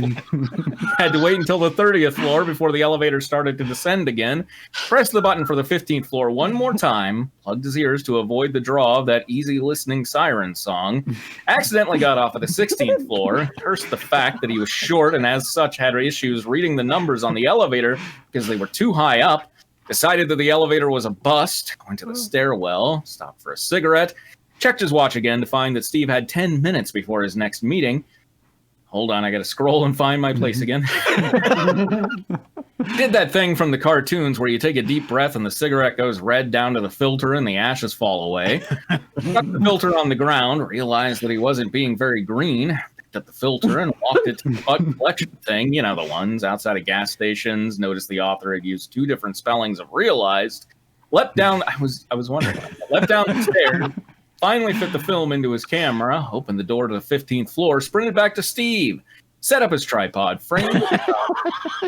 floor before the elevator started to descend again, pressed the button for the 15th floor one more time, plugged his ears to avoid the draw of that easy listening siren song, accidentally got off at the 16th floor, cursed the fact that he was short and as such had issues reading the numbers on the elevator because they were too high up, decided that the elevator was a bust, went to the stairwell, stopped for a cigarette, checked his watch again to find that Steve had 10 minutes before his next meeting. Hold on, I gotta scroll and find my place again. Did that thing from the cartoons where you take a deep breath and the cigarette goes red down to the filter and the ashes fall away. Stuck the filter on the ground, realized that he wasn't being very green, picked up the filter and walked it to the butt collection thing, you know, the ones outside of gas stations, noticed the author had used two different spellings of realized, leapt down, I was wondering, leapt down the stairs, finally fit the film into his camera, opened the door to the 15th floor, sprinted back to Steve, set up his tripod, framed it up,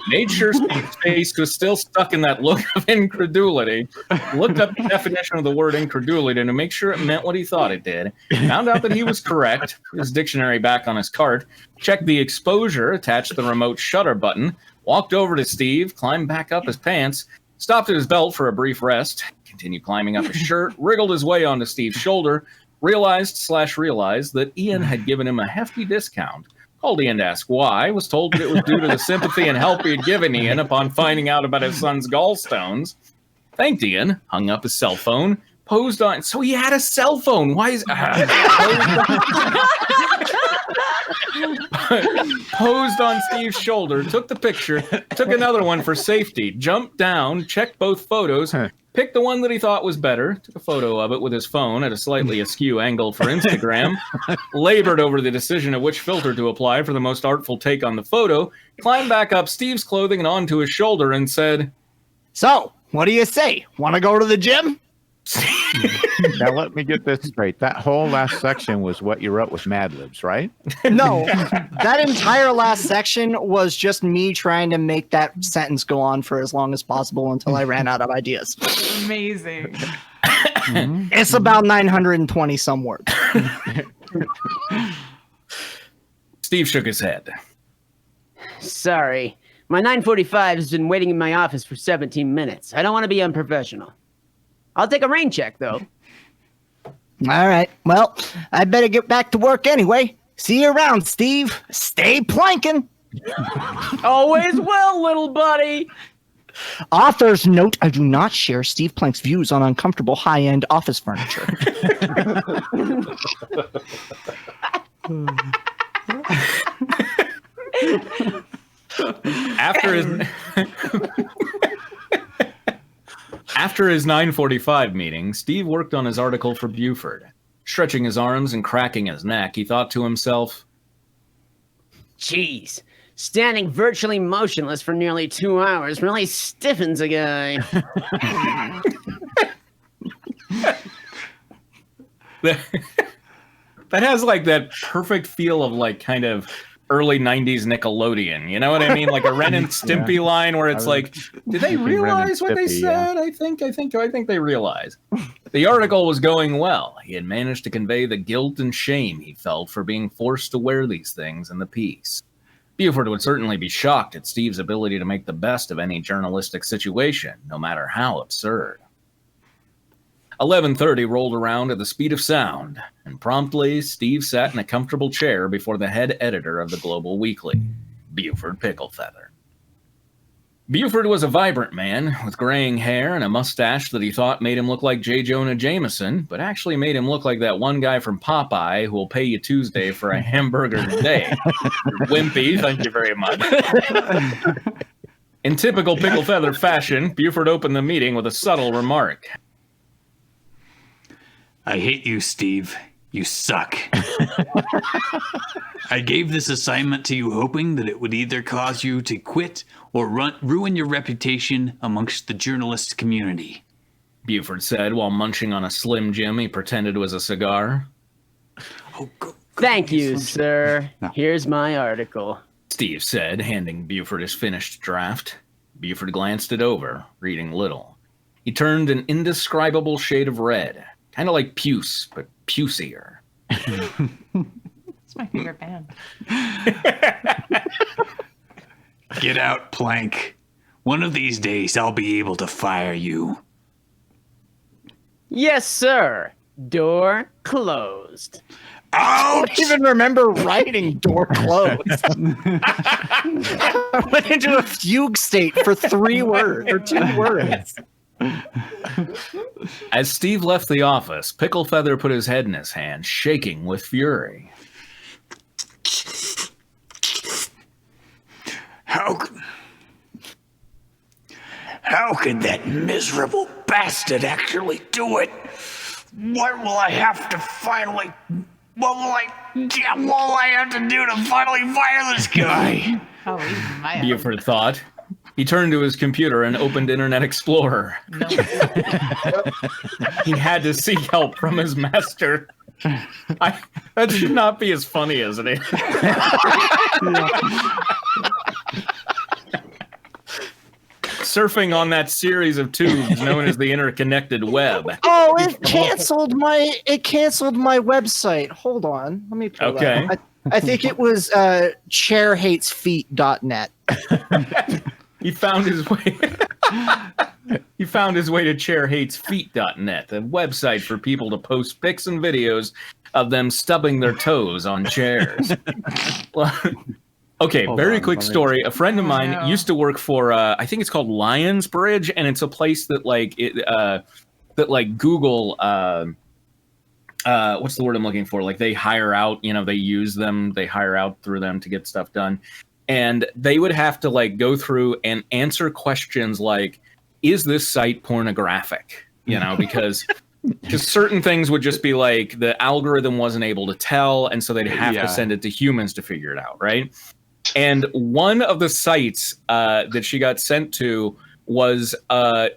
made sure Steve's face was still stuck in that look of incredulity, looked up the definition of the word incredulity to make sure it meant what he thought it did, found out that he was correct, put his dictionary back on his cart, checked the exposure, attached the remote shutter button, walked over to Steve, climbed back up his pants, stopped at his belt for a brief rest, continued climbing up his shirt, wriggled his way onto Steve's shoulder, realized that Ian had given him a hefty discount, called Ian to ask why, was told that it was due to the sympathy and help he had given Ian upon finding out about his son's gallstones, thanked Ian, hung up his cell phone, posed on, so he had a cell phone, why is, posed on Steve's shoulder, took the picture, took another one for safety, jumped down, checked both photos, picked the one that he thought was better, took a photo of it with his phone at a slightly askew angle for Instagram, labored over the decision of which filter to apply for the most artful take on the photo, climbed back up Steve's clothing and onto his shoulder and said, "So, what do you say? Want to go to the gym?" Now let me get this straight. That whole last section was what you wrote with Mad Libs, right? No, that entire last section was just me trying to make that sentence go on for as long as possible until I ran out of ideas. Amazing. It's about 920 some words. Steve shook his head. Sorry. My 945 has been waiting in my office for 17 minutes. I don't want to be unprofessional. I'll take a rain check, though. All right. Well, I better get back to work anyway. See you around, Steve. Stay planking. Always will, little buddy. Author's note, I do not share Steve Plank's views on uncomfortable high-end office furniture. After his 9:45 meeting, Steve worked on his article for Buford. Stretching his arms and cracking his neck, he thought to himself, Jeez, standing virtually motionless for nearly 2 hours really stiffens a guy. That has like that perfect feel of like kind of early 90s Nickelodeon. You know what I mean? Like a Ren and Stimpy line where it's like, did they realize what they said? I think they realized. The article was going well. He had managed to convey the guilt and shame he felt for being forced to wear these things in the piece. Buford would certainly be shocked at Steve's ability to make the best of any journalistic situation, no matter how absurd. 11:30 rolled around at the speed of sound, and promptly Steve sat in a comfortable chair before the head editor of the Global Weekly, Buford Picklefeather. Buford was a vibrant man with graying hair and a mustache that he thought made him look like J. Jonah Jameson, but actually made him look like that one guy from Popeye who will pay you Tuesday for a hamburger today. Wimpy, thank you very much. In typical Picklefeather fashion, Buford opened the meeting with a subtle remark. I hate you, Steve. You suck. I gave this assignment to you hoping that it would either cause you to quit or ruin your reputation amongst the journalist community. Buford said while munching on a Slim Jim he pretended was a cigar. Oh, Thank you, sir. No. Here's my article. Steve said, handing Buford his finished draft. Buford glanced it over, reading little. He turned an indescribable shade of red. Kind of like puce, but pucier. It's my favorite band. Get out, Plank. One of these days I'll be able to fire you. Yes, sir. Door closed. I don't even remember writing door closed. I went into a fugue state for 3 words or 2 words. As Steve left the office, Picklefeather put his head in his hand, shaking with fury. How could that miserable bastard actually do it? What will I have to do to finally fire this guy? Oh, even my Buford thought. He turned to his computer and opened Internet Explorer. No. He had to seek help from his master. That should not be as funny as it is. Surfing on that series of tubes known as the interconnected web. Oh, it canceled my website. Hold on. Let me pull Okay. that up. I think it was chairhatesfeet.net. He found his way. He found his way to chairhatesfeet.net, a website for people to post pics and videos of them stubbing their toes on chairs. Okay, very quick story. A friend of mine used to work for, I think it's called Lions Bridge, and it's a place that Google, what's the word I'm looking for? Like they hire out, they use them, they hire out through them to get stuff done. And they would have to like go through and answer questions like, is this site pornographic? Because certain things would just be like the algorithm wasn't able to tell, and so they'd have to send it to humans to figure it out, right? And one of the sites that she got sent to was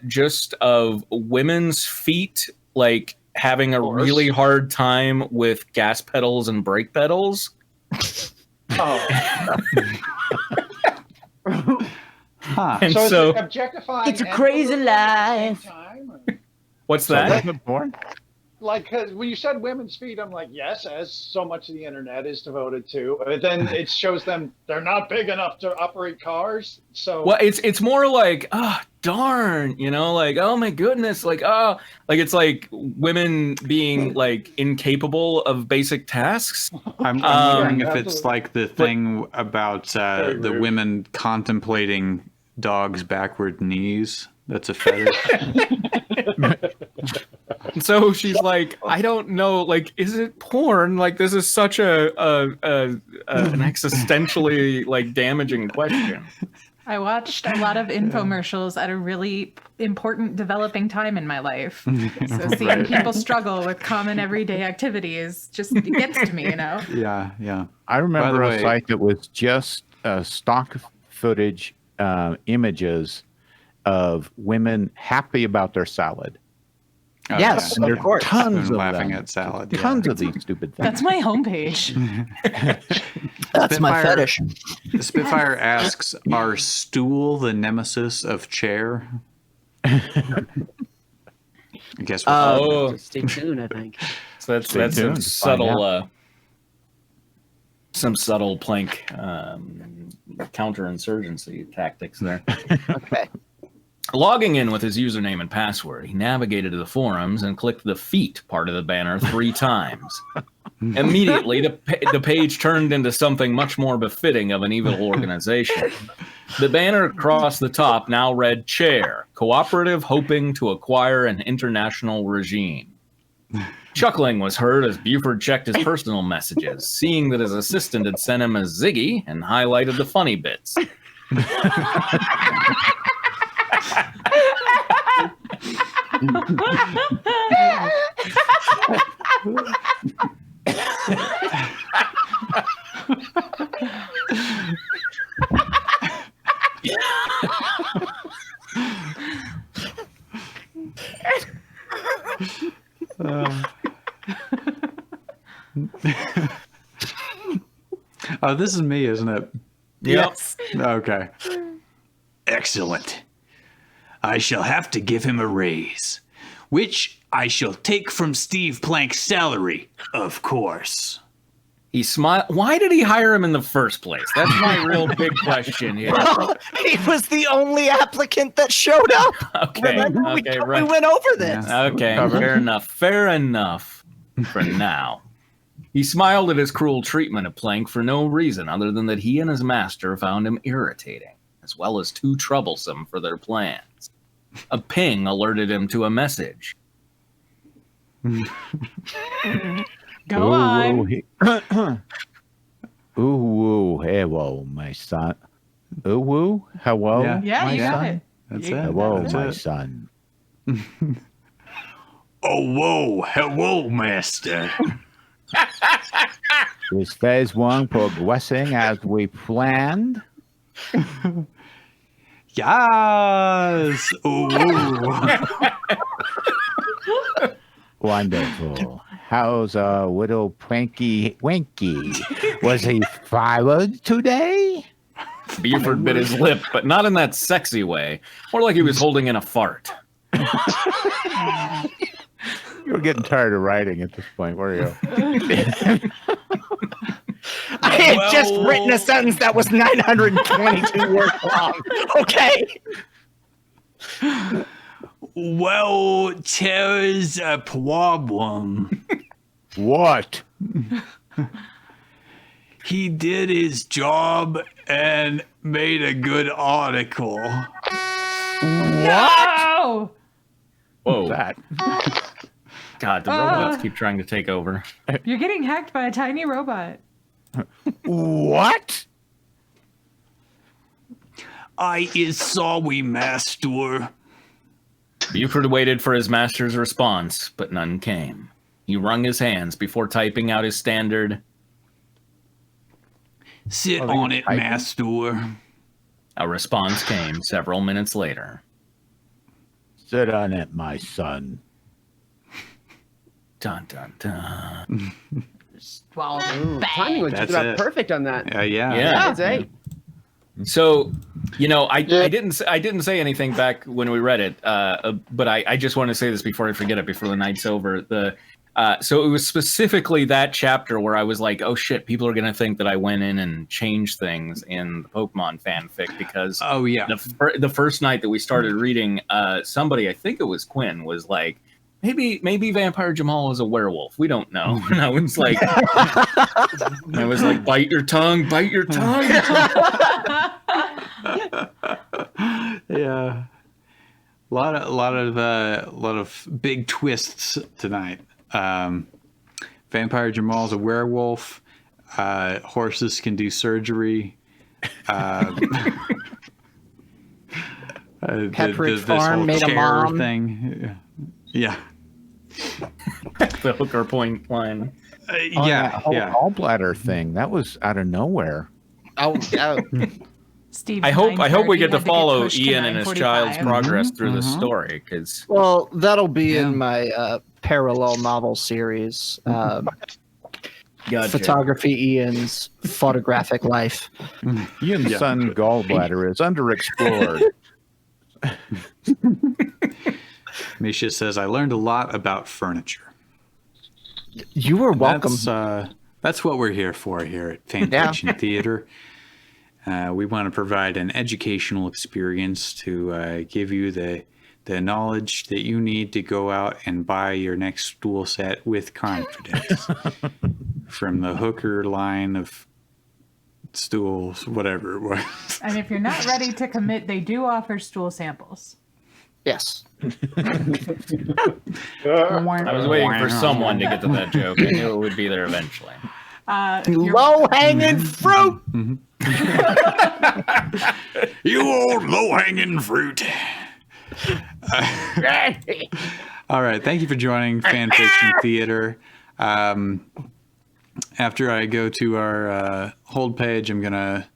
just of women's feet, like having a really hard time with gas pedals and brake pedals. Oh. Huh. And So, so is it objectifying It's a crazy animals at the same life. time, or- what's that? Porn? like, 'cause when you said women's feet, I'm like, yes, as so much of the internet is devoted to. But then it shows them they're not big enough to operate cars. So well, it's more like, oh, darn, you know, like, oh my goodness, like, oh, like it's like women being like incapable of basic tasks. I'm wondering if it's like the thing about the women contemplating dogs' backward knees. That's a fetish. So she's like, I don't know, like, is it porn? Like, this is such an existentially like damaging question. I watched a lot of infomercials at a really important developing time in my life. So seeing people struggle with common everyday activities just gets to me, you know? Yeah. I remember By the a way- site that was just stock footage images of women happy about their salad. Oh, Yes, yeah. of course. Tons of laughing them. at salad. Yeah. Tons of these stupid things. That's my homepage. That's my Spitfire- fetish. Spitfire asks, "Are stool the nemesis of chair?" I guess. We'll Just stay tuned, I think. So that's Stay tuned to find some subtle plank counterinsurgency tactics there. Okay. Logging in with his username and password, he navigated to the forums and clicked the feet part of the banner 3 times. Immediately, the page turned into something much more befitting of an evil organization. The banner across the top now read Chair, cooperative hoping to acquire an international regime. Chuckling was heard as Buford checked his personal messages, seeing that his assistant had sent him a Ziggy and highlighted the funny bits. Oh, this is me, isn't it? Yes. Okay. Excellent. I shall have to give him a raise, which I shall take from Steve Plank's salary, of course. He smiled. Why did he hire him in the first place? That's my real big question here. Well, he was the only applicant that showed up. Okay, Remember, we right. went over this. Okay, fair enough. Fair enough for now. He smiled at his cruel treatment of Plank for no reason other than that he and his master found him irritating, as well as too troublesome for their plans. A ping alerted him to a message. Go on. Ooh, hello, my son. Ooh, hello, Yeah, my you got son. it. That's You- it. Hello, That's my it. son. Oh, whoa, hello, master. Is phase 1 progressing as we planned? Yes. Ooh. Wonderful. How's little Pranky Winky? Was he fired today? Buford bit his lip, but not in that sexy way. More like he was holding in a fart. You were getting tired of writing at this point, were you? I had just written a sentence that was 922 words long. Okay. Well, there's a problem. What? He did his job and made a good article. No! Whoa. That. God, the robots keep trying to take over. You're getting hacked by a tiny robot. What? I is sorry, master. Buford waited for his master's response, but none came. He wrung his hands before typing out his standard, Sit Oh, on you're it, typing? master. A response came several minutes later. Sit on it, my son. Dun dun dun. Well, Timing was just That's about it. perfect on that. Yeah. Yeah. It's 8. So, you know, I didn't say anything back when we read it, but I just want to say this before I forget it, before the night's over. So it was specifically that chapter where I was like, oh shit, people are going to think that I went in and changed things in the Pokemon fanfic because the first night that we started reading, somebody, I think it was Quinn, was like, maybe Vampire Jamal is a werewolf. We don't know. And I was like, bite your tongue, bite your tongue. Yeah. A lot of big twists tonight. Vampire Jamal's a werewolf. Horses can do surgery. Pepperidge Farm made a mom thing. Yeah. The hooker point line. Yeah. Gallbladder thing. That was out of nowhere. Oh, yeah. Steve, I hope we get to follow Ian and his child's progress through the story, because well, that'll be in my parallel novel series. Photography Ian's photographic life. Ian's son gallbladder is underexplored. Misha says, I learned a lot about furniture. You were welcome. That's what we're here for here at Fanfiction Theater. We want to provide an educational experience to give you the knowledge that you need to go out and buy your next stool set with confidence. From the hooker line of stools, whatever it was. And if you're not ready to commit, they do offer stool samples. Yes. I was waiting for someone to get to that joke. I knew it would be there eventually. Low-hanging fruit! You old low-hanging fruit. All right. Thank you for joining Fanfiction Theater. After I go to our hold page, I'm going to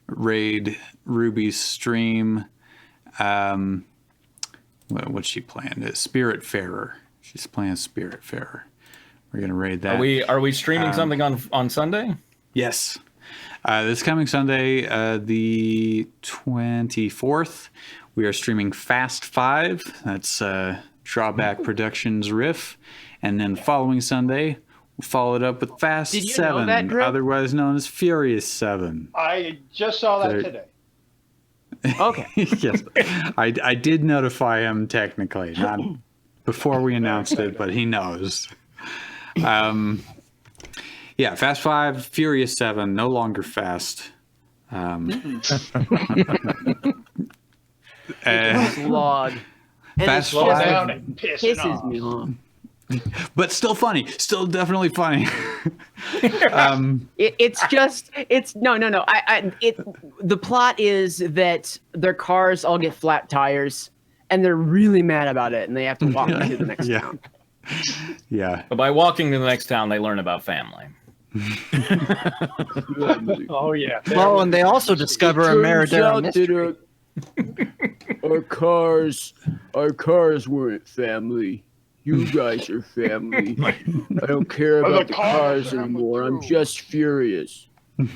raid Ruby's stream. What's she playing? Spiritfarer. She's playing Spiritfarer. We're going to raid that. Are we streaming something on Sunday? Yes. This coming Sunday, the 24th, we are streaming Fast 5. That's Drawback Productions Riff. And then the following Sunday, we'll follow it up with Fast 7, otherwise known as Furious 7. I just saw that today. Okay. Yes. I did notify him technically, not before we announced it, but he knows. Yeah, Fast 5, Furious 7, no longer Fast. Log. Fast Slow 5 down and pisses me off. But still funny. Still definitely funny. The plot is that their cars all get flat tires, and they're really mad about it, and they have to walk to the next town. Yeah. But by walking to the next town, they learn about family. Oh yeah. Well, and they also discover a Miradero Mystery. Our cars weren't family. You guys are family. I don't care about the cars anymore. I'm just furious. My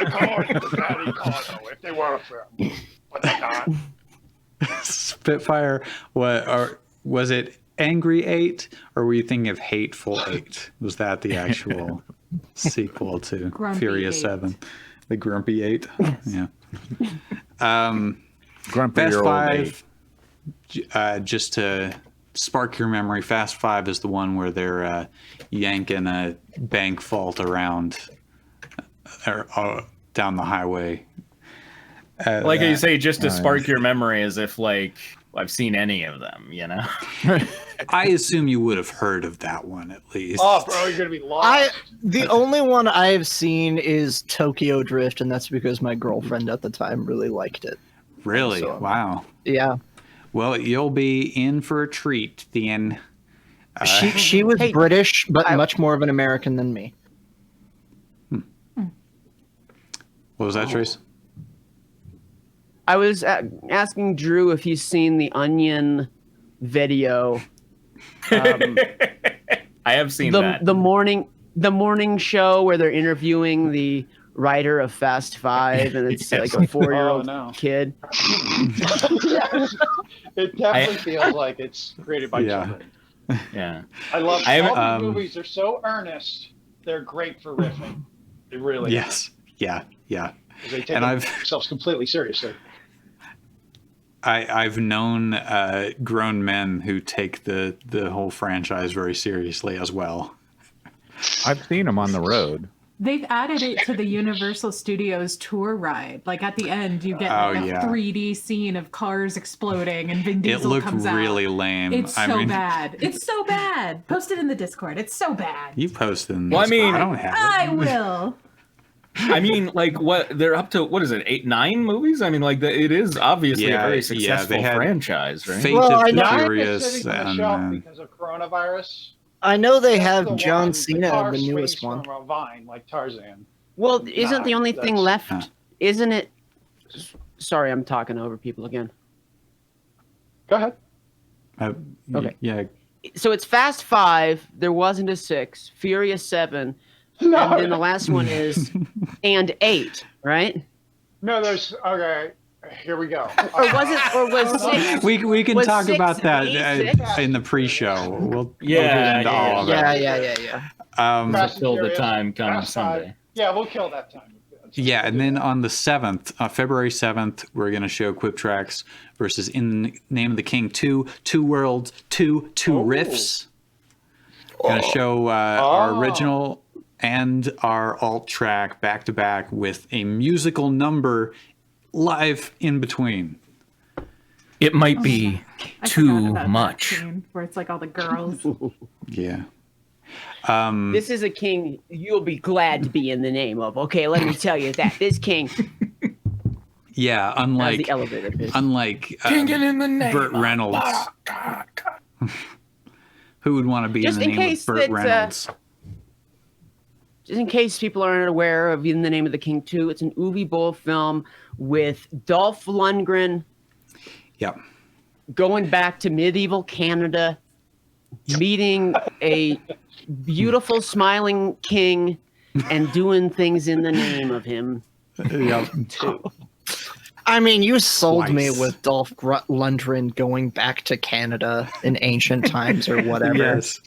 car is a daddy car, though, if they were a family. But they're not. Spitfire, was it Angry 8, or were you thinking of Hateful 8? Was that the actual sequel to Grumpy Furious 8. 7? The Grumpy 8? Yeah. Grumpy Fast old 5, just to spark your memory, Fast 5 is the one where they're yanking a bank vault around down the highway. Like you say, just to spark your memory, as if like I've seen any of them, you know? I assume you would have heard of that one at least. Oh, bro, you're gonna be lost. The only one I've seen is Tokyo Drift, and that's because my girlfriend at the time really liked it. Really? So, wow. Yeah. Well, you'll be in for a treat, then. She was British, but much more of an American than me. What was that, Trace? I was asking Drew if he's seen the Onion video. I have seen that. The morning show where they're interviewing the writer of Fast 5, and it's like a 4-year-old kid. Yes. It definitely feels like it's created by children. Yeah. I love I haven't- all these movies. They're so earnest. They're great for riffing. They really Yes. Yeah. Yeah. are. 'Cause they take And themselves completely seriously. I've known grown men who take the whole franchise very seriously as well. I've seen them on the road. They've added it to the Universal Studios tour ride. Like at the end, you get like a 3D scene of cars exploding and Vin Diesel comes out. It looked really lame. It's so bad. It's so bad. Post it in the Discord. It's so bad. You posted in Well, I mean, I don't have it. I will. I mean, like, what they're up to? What is it? 8, 9 movies? I mean, like, it is obviously a very successful they had franchise, right? Fate Well, of I the know- Furious Sitting on the shelf and because of coronavirus. I know they That's have the John one. Cena, car the newest swings one. from a vine like Tarzan. Well, isn't the only thing that's- left? Isn't it? Sorry, I'm talking over people again. Go ahead. Okay. Yeah. So it's Fast 5. There wasn't a 6. Furious 7. No. And then the last one is and 8, right? No, there's okay. Here we go. Or was it? Or was 6? We can Was talk 6 about that A6? in the pre-show. We'll Yeah, get into all of it. Yeah. Fast and Till the Furious, time comes Fast Five. Sunday. Yeah, we'll kill that time. Yeah, and then on the 7th, February 7th, we're going to show Quip Tracks versus In the Name of the King 2, Two Worlds, two riffs. Going to show our original and our alt track back to back with a musical number live in between. It might be I too forgot about that much. scene where it's like all the girls. Yeah. This is a king you'll be glad to be in the name of. Okay, let me tell you that. This king Yeah, has unlike the elevator pitch. King in the name Burt of Reynolds. Who would want to be Just in the in name case of Burt that, Reynolds? Just in case people aren't aware of In the Name of the King 2, it's an Uwe Boll film with Dolph Lundgren Yep. going back to medieval Canada, meeting a beautiful smiling king and doing things in the name of him Yep. too. I mean, you sold me Twice. with Dolph Lundgren going back to Canada in ancient times or whatever. Yes.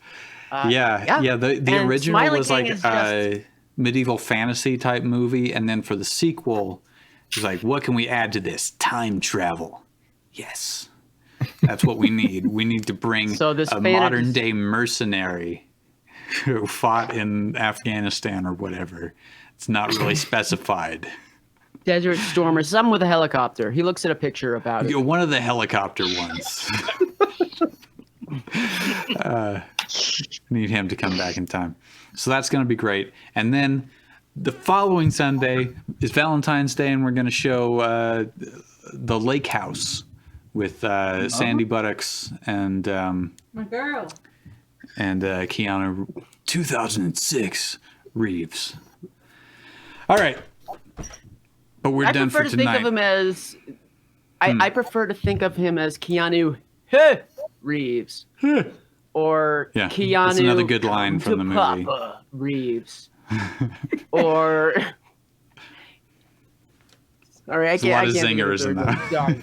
yeah. The And original Smiling was King like is a medieval fantasy type movie, and then for the sequel, it was like, what can we add to this? Time travel. Yes. That's what we need. We need to bring So this a modern day mercenary who fought in Afghanistan or whatever. It's not really specified. Desert Storm or some with a helicopter. He looks at a picture about it. You're one of the helicopter ones. Need him to come back in time. So that's going to be great. And then the following Sunday is Valentine's Day, and we're going to show The Lake House with Sandy Buttocks and My girl. Keanu 2006 Reeves. All right. But we're done for prefer to think tonight. of him as I prefer to think of him as Keanu Reeves. Or Yeah, Keanu that's another good line from the movie. Papa Reeves. Or all right, There's a lot I of can't think of zingers the in third one. that. Sorry.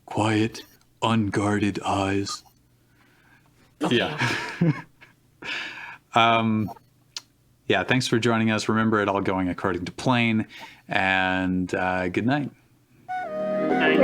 Quiet, unguarded eyes. Yeah. Yeah, thanks for joining us. Remember, it all going according to plan. And good night. Night.